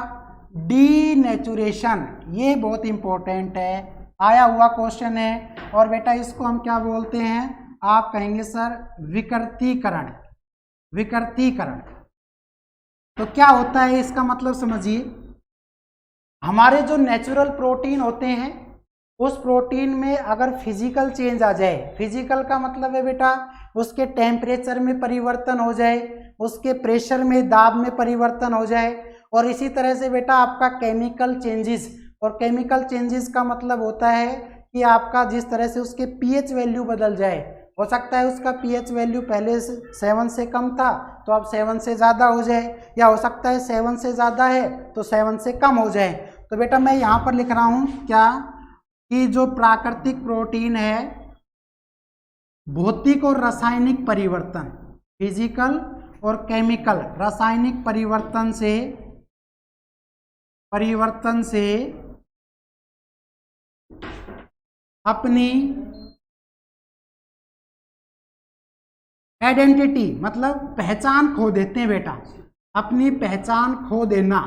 डीनेचुरेशन, ये बहुत इंपॉर्टेंट है, आया हुआ क्वेश्चन है, और बेटा इसको हम क्या बोलते हैं, आप कहेंगे सर विकृतीकरण। विकृतीकरण तो क्या होता है इसका मतलब समझिए, हमारे जो नेचुरल प्रोटीन होते हैं उस प्रोटीन में अगर फिजिकल चेंज आ जाए, फिजिकल का मतलब है बेटा उसके टेम्परेचर में परिवर्तन हो जाए, उसके प्रेशर में दाब में परिवर्तन हो जाए, और इसी तरह से बेटा आपका केमिकल चेंजेस, और केमिकल चेंजेस का मतलब होता है कि आपका जिस तरह से उसके पीएच वैल्यू बदल जाए, हो सकता है उसका पीएच वैल्यू पहले 7 से कम था तो अब 7 से ज़्यादा हो जाए, या हो सकता है 7 से ज़्यादा है तो 7 से कम हो जाए। तो बेटा मैं यहाँ पर लिख रहा हूँ क्या कि जो प्राकृतिक प्रोटीन है भौतिक और रासायनिक परिवर्तन, फिजिकल और केमिकल रासायनिक परिवर्तन से अपनी आइडेंटिटी मतलब पहचान खो देते हैं बेटा, अपनी पहचान खो देना,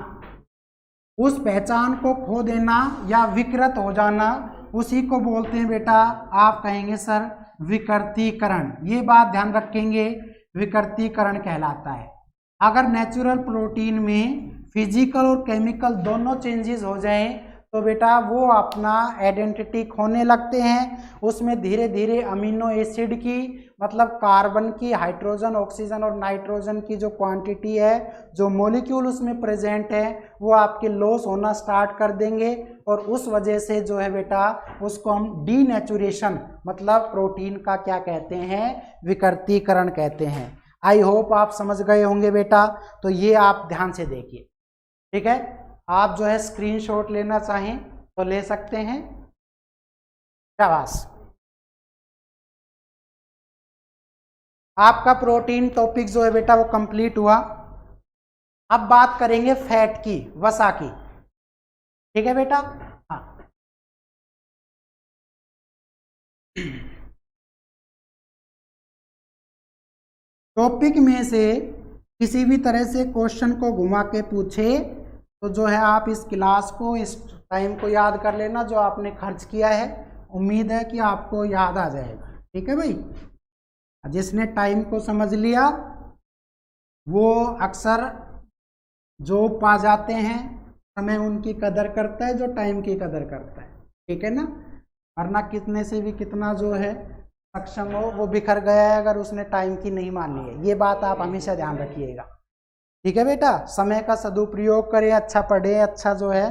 उस पहचान को खो देना या विकृत हो जाना, उसी को बोलते हैं बेटा आप कहेंगे सर विकृतीकरण। ये बात ध्यान रखेंगे, विकृतीकरण कहलाता है। अगर नेचुरल प्रोटीन में फिजिकल और केमिकल दोनों चेंजेस हो जाएं तो बेटा वो अपना आइडेंटिटी खोने लगते हैं। उसमें धीरे धीरे अमीनो एसिड की मतलब कार्बन की, हाइड्रोजन, ऑक्सीजन और नाइट्रोजन की जो क्वांटिटी है, जो मॉलिक्यूल उसमें प्रेजेंट है, वो आपके लॉस होना स्टार्ट कर देंगे और उस वजह से जो है बेटा उसको हम डीनेचुरेशन मतलब प्रोटीन का क्या कहते हैं, विकृतीकरण कहते हैं। आई होप आप समझ गए होंगे बेटा। तो ये आप ध्यान से देखिए, ठीक है। आप जो है स्क्रीनशॉट लेना चाहें तो ले सकते हैं। शाबाश, आपका प्रोटीन टॉपिक जो है बेटा वो कंप्लीट हुआ। अब बात करेंगे फैट की, वसा की, ठीक है बेटा। हाँ, टॉपिक में से किसी भी तरह से क्वेश्चन को घुमा के पूछे तो जो है आप इस क्लास को, इस टाइम को याद कर लेना जो आपने खर्च किया है। उम्मीद है कि आपको याद आ जाएगा, ठीक है भाई। जिसने टाइम को समझ लिया वो अक्सर जो पा जाते हैं, समय उनकी कदर करता है जो टाइम की कदर करता है, ठीक है ना। वरना कितने से भी कितना जो है सक्षम हो, वो बिखर गया है अगर उसने टाइम की नहीं मानी है। ये बात आप हमेशा ध्यान रखिएगा, ठीक है बेटा। समय का सदुपयोग करें, अच्छा पढ़ें, अच्छा जो है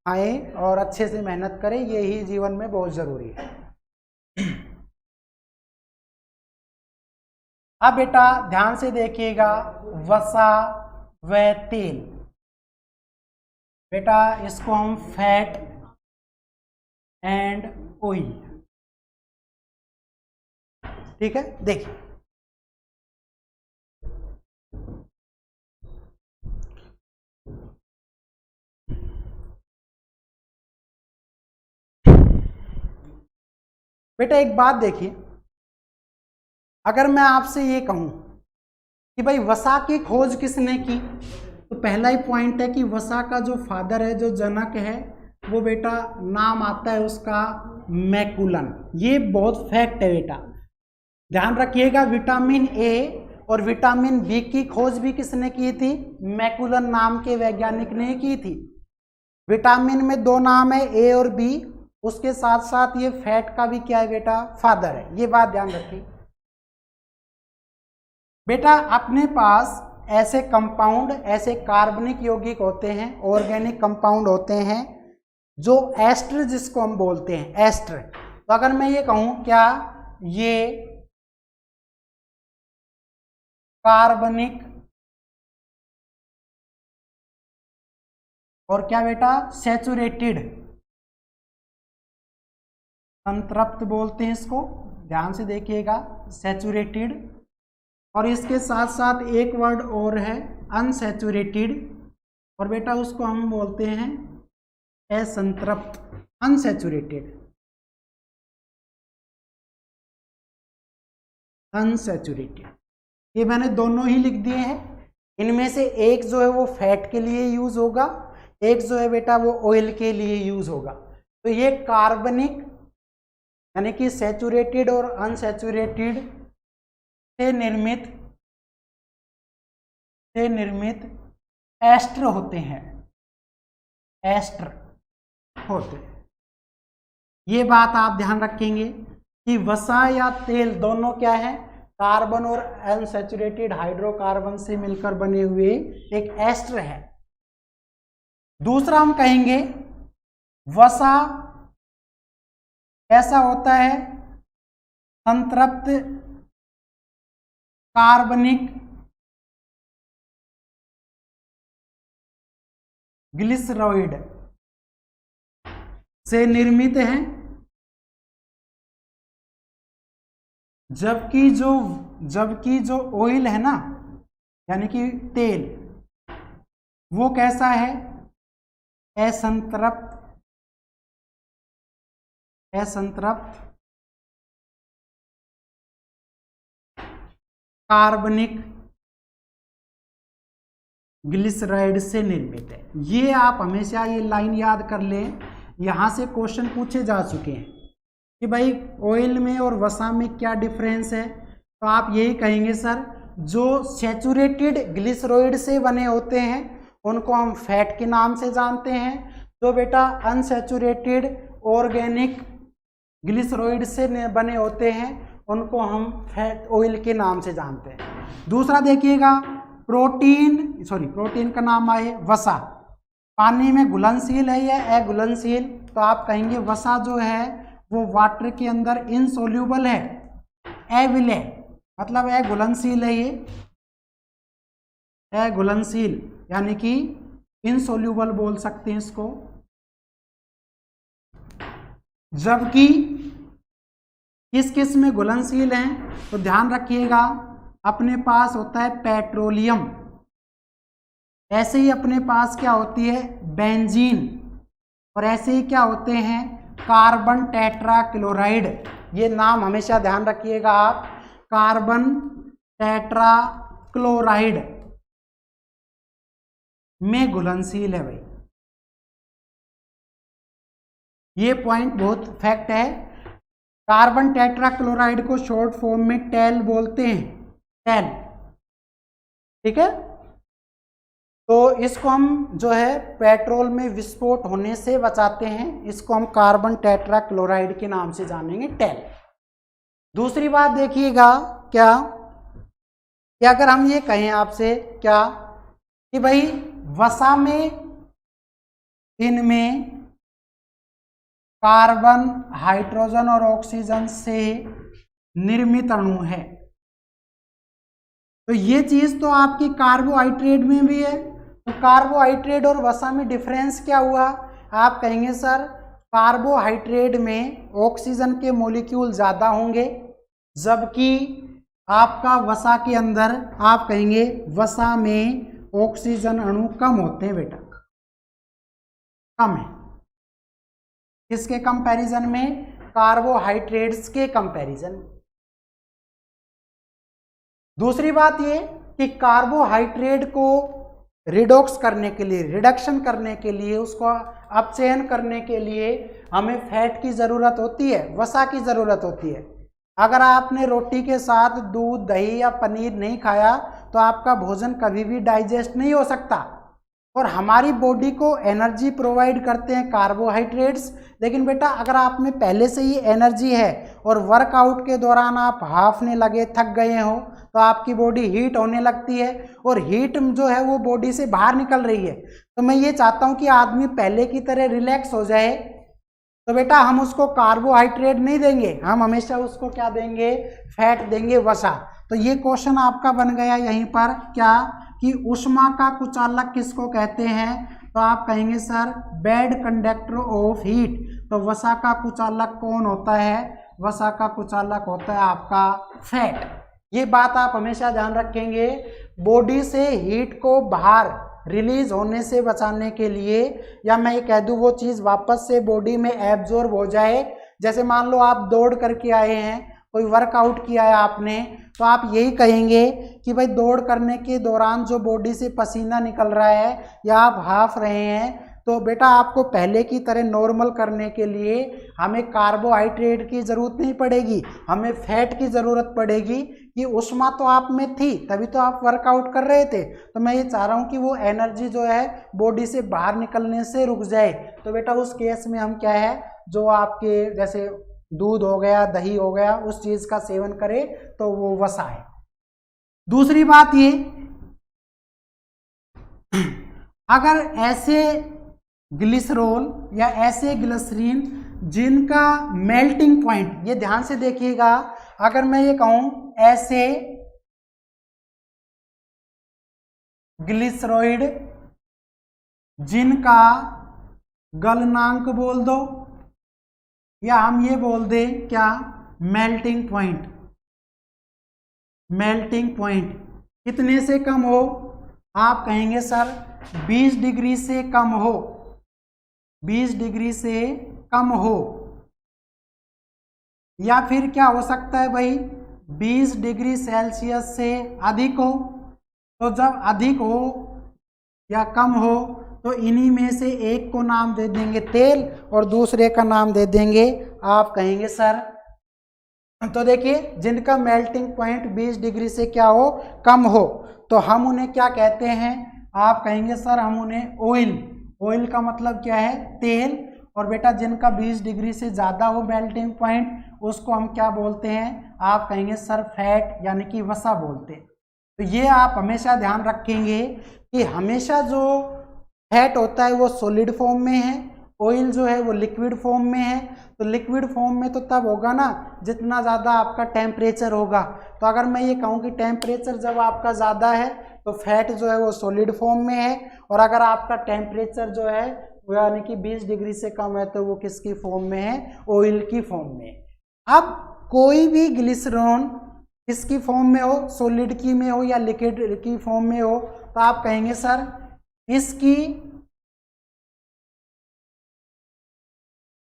खाएं और अच्छे से मेहनत करें, यही जीवन में बहुत जरूरी है। अब बेटा ध्यान से देखिएगा, वसा व तेल, बेटा इसको हम फैट एंड ऑयल, ठीक है। देखिए बेटा एक बात देखिए, अगर मैं आपसे ये कहूं कि भाई वसा की खोज किसने की, तो पहला ही पॉइंट है कि वसा का जो फादर है, जो जनक है, वो बेटा नाम आता है उसका मैकुलन। ये बहुत फैक्ट है बेटा, ध्यान रखिएगा। विटामिन ए और विटामिन बी की खोज भी किसने की थी, मैकुलन नाम के वैज्ञानिक ने की थी। विटामिन में दो नाम है, ए और बी, उसके साथ साथ ये फैट का भी क्या है बेटा, फादर है। ये बात ध्यान रखिए बेटा। अपने पास ऐसे कंपाउंड, ऐसे कार्बनिक यौगिक होते हैं, ऑर्गेनिक कंपाउंड होते हैं जो एस्टर जिसको हम बोलते हैं, एस्टर। तो अगर मैं ये कहूं क्या ये कार्बनिक और क्या बेटा सैचुरेटेड, संतृप्त बोलते हैं इसको, ध्यान से देखिएगा, सैचुरेटेड। और इसके साथ साथ एक वर्ड और है अनसैचुरेटेड, और बेटा उसको हम बोलते हैं असंतृप्त, अनसैचुरेटेड, अनसैचुरेटेड। ये मैंने दोनों ही लिख दिए हैं। इनमें से एक जो है वो फैट के लिए यूज होगा, एक जो है बेटा वो ऑयल के लिए यूज होगा। तो ये कार्बनिक यानी कि सैचुरेटेड और अनसैचुरेटेड से निर्मित एस्टर होते हैं, एस्टर होते हैं। ये बात आप ध्यान रखेंगे कि वसा या तेल दोनों क्या है, कार्बन और अनसैचुरेटेड हाइड्रोकार्बन से मिलकर बने हुए एक एस्टर है। दूसरा हम कहेंगे वसा ऐसा होता है संतृप्त कार्बनिक ग्लिसरॉइड से निर्मित है, जबकि जो ऑयल है ना, यानी कि तेल, वो कैसा है, असंतृप्त कार्बनिक ग्लिसराइड से निर्मित है। ये आप हमेशा ये लाइन याद कर लें, यहां से क्वेश्चन पूछे जा चुके हैं कि भाई ऑयल में और वसा में क्या डिफरेंस है। तो आप यही कहेंगे सर, जो सैचुरेटेड ग्लिसरॉइड से बने होते हैं उनको हम फैट के नाम से जानते हैं, जो बेटा अनसैचुरेटेड ऑर्गेनिक ग्लिसरॉइड से बने होते हैं उनको हम फैट ऑयल के नाम से जानते हैं। दूसरा देखिएगा प्रोटीन का नाम आए वसा। पानी में घुलनशील है या अघुलनशील, तो आप कहेंगे वसा जो है वो वाटर के अंदर इनसोल्यूबल है, अविलय मतलब अघुलनशील है, ये अघुलनशील यानी कि इनसोल्यूबल बोल सकते हैं इसको। जबकि किस किस में घुलनशील हैं, तो ध्यान रखिएगा अपने पास होता है पेट्रोलियम, ऐसे ही अपने पास क्या होती है बेंजीन, और ऐसे ही क्या होते हैं कार्बन टेट्राक्लोराइड। ये नाम हमेशा ध्यान रखिएगा आप, कार्बन टेट्राक्लोराइड में घुलनशील है भाई, ये पॉइंट बहुत फैक्ट है। कार्बन टेट्राक्लोराइड को शॉर्ट फॉर्म में टेल बोलते हैं, टेल, ठीक है। तो इसको हम जो है पेट्रोल में विस्फोट होने से बचाते हैं, इसको हम कार्बन टेट्राक्लोराइड के नाम से जानेंगे, टेल। दूसरी बात देखिएगा क्या कि अगर हम ये कहें आपसे क्या कि भाई वसा में इनमें कार्बन हाइड्रोजन और ऑक्सीजन से निर्मित अणु है, तो ये चीज तो आपकी कार्बोहाइड्रेट में भी है। तो कार्बोहाइड्रेट और वसा में डिफरेंस क्या हुआ, आप कहेंगे सर कार्बोहाइड्रेट में ऑक्सीजन के मॉलिक्यूल ज्यादा होंगे, जबकि आपका वसा के अंदर आप कहेंगे वसा में ऑक्सीजन अणु कम होते हैं बेटा, कम है। किसके कंपैरिजन में, कार्बोहाइड्रेट्स के कंपैरिजन। दूसरी बात ये कि कार्बोहाइड्रेट को रिडॉक्स करने के लिए, रिडक्शन करने के लिए, उसको अपचयन करने के लिए हमें फैट की ज़रूरत होती है, वसा की ज़रूरत होती है। अगर आपने रोटी के साथ दूध, दही या पनीर नहीं खाया तो आपका भोजन कभी भी डाइजेस्ट नहीं हो सकता। और हमारी बॉडी को एनर्जी प्रोवाइड करते हैं कार्बोहाइड्रेट्स। लेकिन बेटा अगर आप में पहले से ही एनर्जी है और वर्कआउट के दौरान आप हाफने लगे, थक गए हो, तो आपकी बॉडी हीट होने लगती है और हीट जो है वो बॉडी से बाहर निकल रही है। तो मैं ये चाहता हूँ कि आदमी पहले की तरह रिलैक्स हो जाए, तो बेटा हम उसको कार्बोहाइड्रेट नहीं देंगे, हम हमेशा उसको क्या देंगे, फैट देंगे, वसा। तो ये क्वेश्चन आपका बन गया यहीं पर क्या कि ऊष्मा का कुचालक किसको कहते हैं, तो आप कहेंगे sir bad conductor of heat. तो वसा का कुचालक कौन होता है, वसा का कुचालक होता है आपका फैट। ये बात आप हमेशा ध्यान रखेंगे, बॉडी से हीट को बाहर रिलीज होने से बचाने के लिए, या मैं ये कह दूं वो चीज़ वापस से बॉडी में एब्जॉर्ब हो जाए। जैसे मान लो आप दौड़ करके आए हैं, कोई वर्कआउट किया है आपने, तो आप यही कहेंगे कि भाई दौड़ करने के दौरान जो बॉडी से पसीना निकल रहा है या आप हाफ रहे हैं, तो बेटा आपको पहले की तरह नॉर्मल करने के लिए हमें कार्बोहाइड्रेट की ज़रूरत नहीं पड़ेगी, हमें फैट की ज़रूरत पड़ेगी। कि ऊष्मा तो आप में थी तभी तो आप वर्कआउट कर रहे थे, तो मैं ये चाह रहा हूँ कि वो एनर्जी जो है बॉडी से बाहर निकलने से रुक जाए। तो बेटा उस केस में हम क्या है, जो आपके जैसे दूध हो गया, दही हो गया, उस चीज़ का सेवन करें तो वो वसा है। दूसरी बात ये, अगर ऐसे ग्लिसरॉल या ऐसे ग्लिसरीन जिनका मेल्टिंग पॉइंट, ये ध्यान से देखिएगा, अगर मैं ये कहूं ऐसे ग्लिसरॉइड जिनका गलनांक बोल दो, या हम ये बोल दें क्या मेल्टिंग पॉइंट, मेल्टिंग पॉइंट कितने से कम हो, आप कहेंगे सर 20 डिग्री से कम हो, 20 डिग्री से कम हो। या फिर क्या हो सकता है भाई 20 डिग्री सेल्सियस से अधिक हो। तो जब अधिक हो या कम हो तो इन्हीं में से एक को नाम दे देंगे तेल और दूसरे का नाम दे देंगे, आप कहेंगे सर। तो देखिए जिनका मेल्टिंग पॉइंट 20 डिग्री से क्या हो, कम हो, तो हम उन्हें क्या कहते हैं, आप कहेंगे सर हम उन्हें ऑयल, ऑयल का मतलब क्या है, तेल। और बेटा जिनका 20 डिग्री से ज़्यादा हो मेल्टिंग पॉइंट, उसको हम क्या बोलते हैं, आप कहेंगे सर फैट यानी कि वसा बोलते हैं। तो ये आप हमेशा ध्यान रखेंगे कि हमेशा जो फैट होता है वो सॉलिड फॉर्म में है, ऑयल जो है वो लिक्विड फॉर्म में है। तो लिक्विड फॉर्म में तो तब होगा ना जितना ज़्यादा आपका टेम्परेचर होगा। तो अगर मैं ये कहूँ कि टेम्परेचर जब आपका ज़्यादा है तो फैट जो है वो सॉलिड फॉर्म में है, और अगर आपका टेम्परेचर जो है वो यानी कि 20 डिग्री से कम है तो वो किसकी फॉर्म में है, ऑयल की फॉर्म में। अब कोई भी ग्लिसरॉन किसकी फॉर्म में हो, सॉलिड की में हो या लिक्विड की फॉर्म में हो, तो आप कहेंगे सर इसकी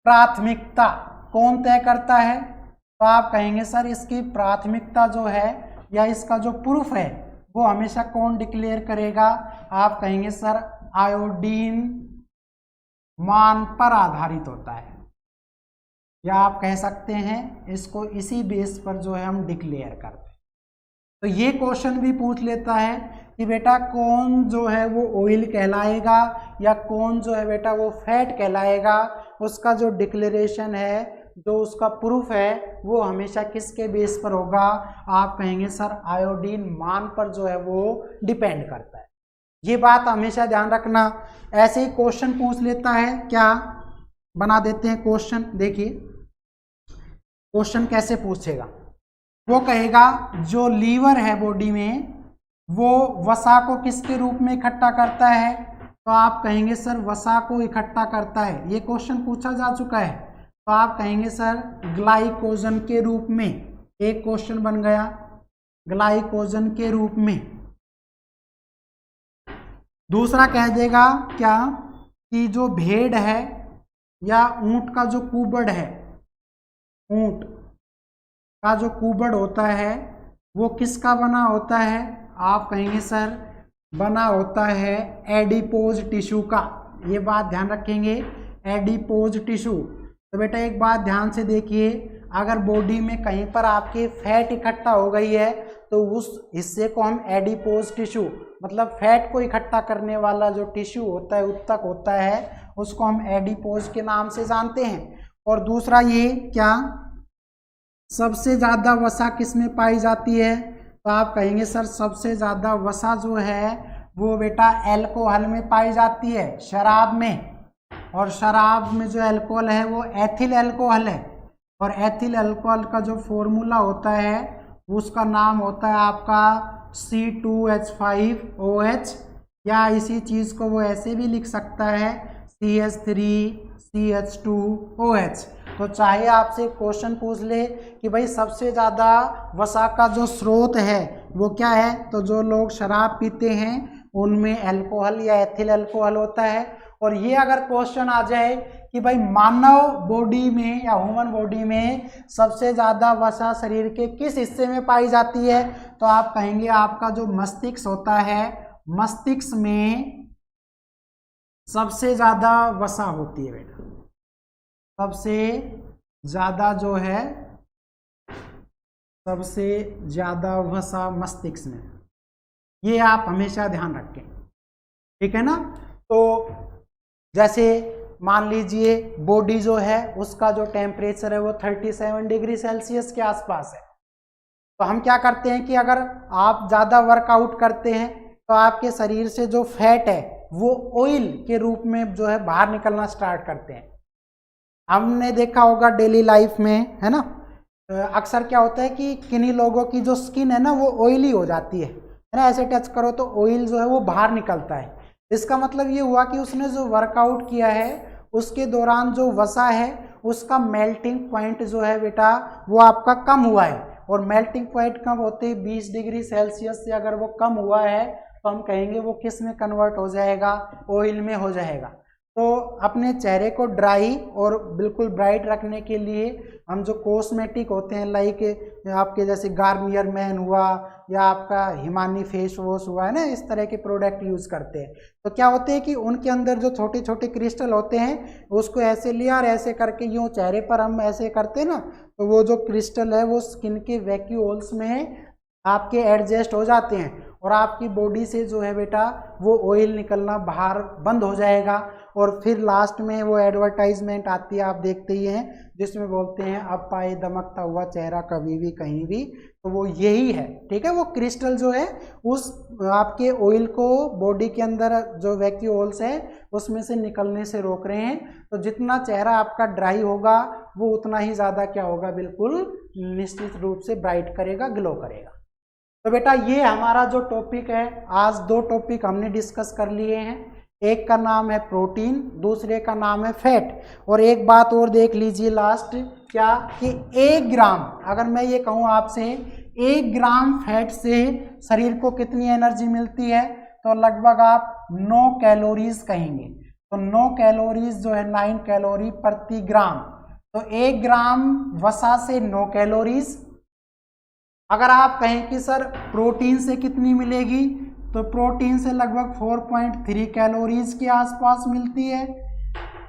प्राथमिकता कौन तय करता है, तो आप कहेंगे सर इसकी प्राथमिकता जो है या इसका जो प्रूफ है वो हमेशा कौन डिक्लेयर करेगा, आप कहेंगे सर आयोडीन मान पर आधारित होता है, या आप कह सकते हैं इसको इसी बेस पर जो है हम डिक्लेयर करते हैं। तो ये क्वेश्चन भी पूछ लेता है कि बेटा कौन जो है वो ऑयल कहलाएगा या कौन जो है बेटा वो फैट कहलाएगा, उसका जो डिक्लेरेशन है, जो उसका प्रूफ है वो हमेशा किसके बेस पर होगा, आप कहेंगे सर आयोडीन मान पर जो है वो डिपेंड करता है। ये बात हमेशा ध्यान रखना। ऐसे ही क्वेश्चन पूछ लेता है, क्या बना देते हैं क्वेश्चन, देखिए क्वेश्चन कैसे पूछेगा, वो कहेगा जो लीवर है बॉडी में वो वसा को किसके रूप में इकट्ठा करता है, तो आप कहेंगे सर वसा को इकट्ठा करता है। ये क्वेश्चन पूछा जा चुका है, तो आप कहेंगे सर ग्लाइकोजन के रूप में। एक क्वेश्चन बन गया ग्लाइकोजन के रूप में। दूसरा कह देगा क्या कि जो भेड़ है या ऊंट का जो कुबड़ है, ऊंट का जो कुबड़ होता है वो किसका बना होता है, आप कहेंगे सर बना होता है एडिपोज टिश्यू का। ये बात ध्यान रखेंगे, एडिपोज टिश्यू। तो बेटा एक बात ध्यान से देखिए, अगर बॉडी में कहीं पर आपके फैट इकट्ठा हो गई है तो उस हिस्से को हम एडिपोज टिश्यू, मतलब फैट को इकट्ठा करने वाला जो टिश्यू होता है, उत्तक होता है, उसको हम एडिपोज के नाम से जानते हैं। और दूसरा ये क्या सबसे ज़्यादा वसा किस में पाई जाती है, तो आप कहेंगे सर सबसे ज़्यादा वसा जो है वो बेटा एल्कोहल में पाई जाती है, शराब में। और शराब में जो अल्कोहल है वो एथिल अल्कोहल है, और एथिल अल्कोहल का जो फॉर्मूला होता है उसका नाम होता है आपका C2H5OH, या इसी चीज़ को वो ऐसे भी लिख सकता है CH3CH2OH। तो चाहे आपसे क्वेश्चन पूछ ले कि भाई सबसे ज़्यादा वसा का जो स्रोत है वो क्या है, तो जो लोग शराब पीते हैं उनमें अल्कोहल या एथिल अल्कोहल होता है। और ये अगर क्वेश्चन आ जाए कि भाई मानव बॉडी में या ह्यूमन बॉडी में सबसे ज़्यादा वसा शरीर के किस हिस्से में पाई जाती है, तो आप कहेंगे आपका जो मस्तिष्क होता है, मस्तिष्क में सबसे ज़्यादा वसा होती है बेटा, सबसे ज़्यादा जो है सबसे ज़्यादा वसा मस्तिष्क में। ये आप हमेशा ध्यान रखें, ठीक है ना। तो जैसे मान लीजिए बॉडी जो है उसका जो टेम्परेचर है वो 37 डिग्री सेल्सियस के आसपास है, तो हम क्या करते हैं कि अगर आप ज़्यादा वर्कआउट करते हैं तो आपके शरीर से जो फैट है वो ऑयल के रूप में जो है बाहर निकलना स्टार्ट करते हैं। हमने देखा होगा डेली लाइफ में, है ना, अक्सर क्या होता है कि किन्हीं लोगों की जो स्किन है ना वो ऑयली हो जाती है ना, ऐसे टच करो तो ऑयल जो है वो बाहर निकलता है। इसका मतलब ये हुआ कि उसने जो वर्कआउट किया है उसके दौरान जो वसा है उसका मेल्टिंग पॉइंट जो है बेटा वो आपका कम हुआ है, और मेल्टिंग पॉइंट कम होते ही 20 डिग्री सेल्सियस से अगर वो कम हुआ है तो हम कहेंगे वो किस में कन्वर्ट हो जाएगा, ऑयल में हो जाएगा। तो अपने चेहरे को ड्राई और बिल्कुल ब्राइट रखने के लिए हम जो कॉस्मेटिक होते हैं, लाइक आपके जैसे गार्नियर मैन हुआ या आपका हिमानी फेस वॉश हुआ, है ना, इस तरह के प्रोडक्ट यूज़ करते हैं। तो क्या होते हैं कि उनके अंदर जो छोटे छोटे क्रिस्टल होते हैं उसको ऐसे लिया और ऐसे करके यूँ चेहरे पर हम ऐसे करते हैं ना, तो वो जो क्रिस्टल है वो स्किन के वैक्यूल्स में आपके एडजस्ट हो जाते हैं, और आपकी बॉडी से जो है बेटा वो ऑयल निकलना बाहर बंद हो जाएगा। और फिर लास्ट में वो एडवर्टाइजमेंट आती है, आप देखते ही हैं, जिसमें बोलते हैं अब पाए दमकता हुआ चेहरा कभी भी कहीं भी, तो वो यही है, ठीक है। वो क्रिस्टल जो है उस आपके ऑयल को बॉडी के अंदर जो वैक्यूल्स है उसमें से निकलने से रोक रहे हैं। तो जितना चेहरा आपका ड्राई होगा वो उतना ही ज़्यादा क्या होगा, बिल्कुल निश्चित रूप से ब्राइट करेगा, ग्लो करेगा। तो बेटा ये हमारा जो टॉपिक है, आज 2 टॉपिक हमने डिस्कस कर लिए हैं। एक का नाम है प्रोटीन, दूसरे का नाम है फैट। और एक बात और देख लीजिए लास्ट, क्या कि 1 ग्राम, अगर मैं ये कहूँ आपसे 1 ग्राम फैट से शरीर को कितनी एनर्जी मिलती है, तो लगभग आप 9 कैलोरीज कहेंगे। तो 9 कैलोरीज जो है 9 कैलोरी प्रति ग्राम। तो 1 ग्राम वसा से 9 कैलोरीज। अगर आप कहें कि सर प्रोटीन से कितनी मिलेगी, तो प्रोटीन से लगभग 4.3 कैलोरीज के आसपास मिलती है।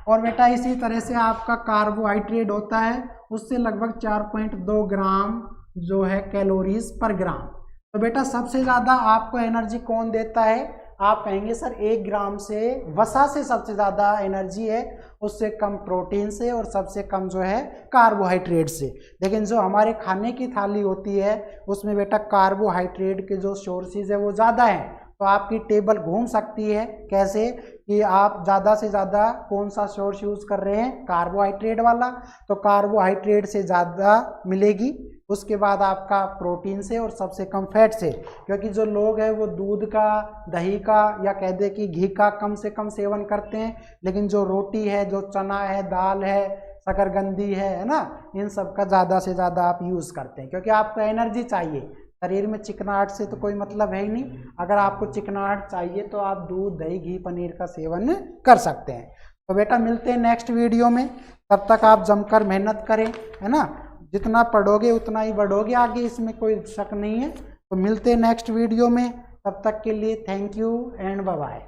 और बेटा इसी तरह से आपका कार्बोहाइड्रेट होता है, उससे लगभग 4.2 ग्राम जो है कैलोरीज पर ग्राम। तो बेटा सबसे ज़्यादा आपको एनर्जी कौन देता है, आप कहेंगे सर 1 ग्राम से वसा से सबसे ज़्यादा एनर्जी है, उससे कम प्रोटीन से और सबसे कम जो है कार्बोहाइड्रेट से। लेकिन जो हमारे खाने की थाली होती है उसमें बेटा कार्बोहाइड्रेट के जो सोर्सेज है वो ज़्यादा हैं। तो आपकी टेबल घूम सकती है, कैसे कि आप ज़्यादा से ज़्यादा कौन सा सोर्स यूज़ कर रहे हैं, कार्बोहाइड्रेट वाला। तो कार्बोहाइड्रेट से ज़्यादा मिलेगी, उसके बाद आपका प्रोटीन से और सबसे कम फैट से। क्योंकि जो लोग हैं वो दूध का, दही का या कह दे कि घी का कम से कम सेवन करते हैं, लेकिन जो रोटी है, जो चना है, दाल है, शकरकंदी है ना, इन सब का ज़्यादा से ज़्यादा आप यूज़ करते हैं, क्योंकि आपको एनर्जी चाहिए। शरीर में चिकनाहट से तो कोई मतलब है ही नहीं। अगर आपको चिकनाहट चाहिए तो आप दूध, दही, घी, पनीर का सेवन कर सकते हैं। तो बेटा मिलते हैं नेक्स्ट वीडियो में, तब तक आप जमकर मेहनत करें, है ना। जितना पढ़ोगे उतना ही बढ़ोगे आगे, इसमें कोई शक नहीं है। तो मिलते हैं नेक्स्ट वीडियो में, तब तक के लिए thank you and bye bye.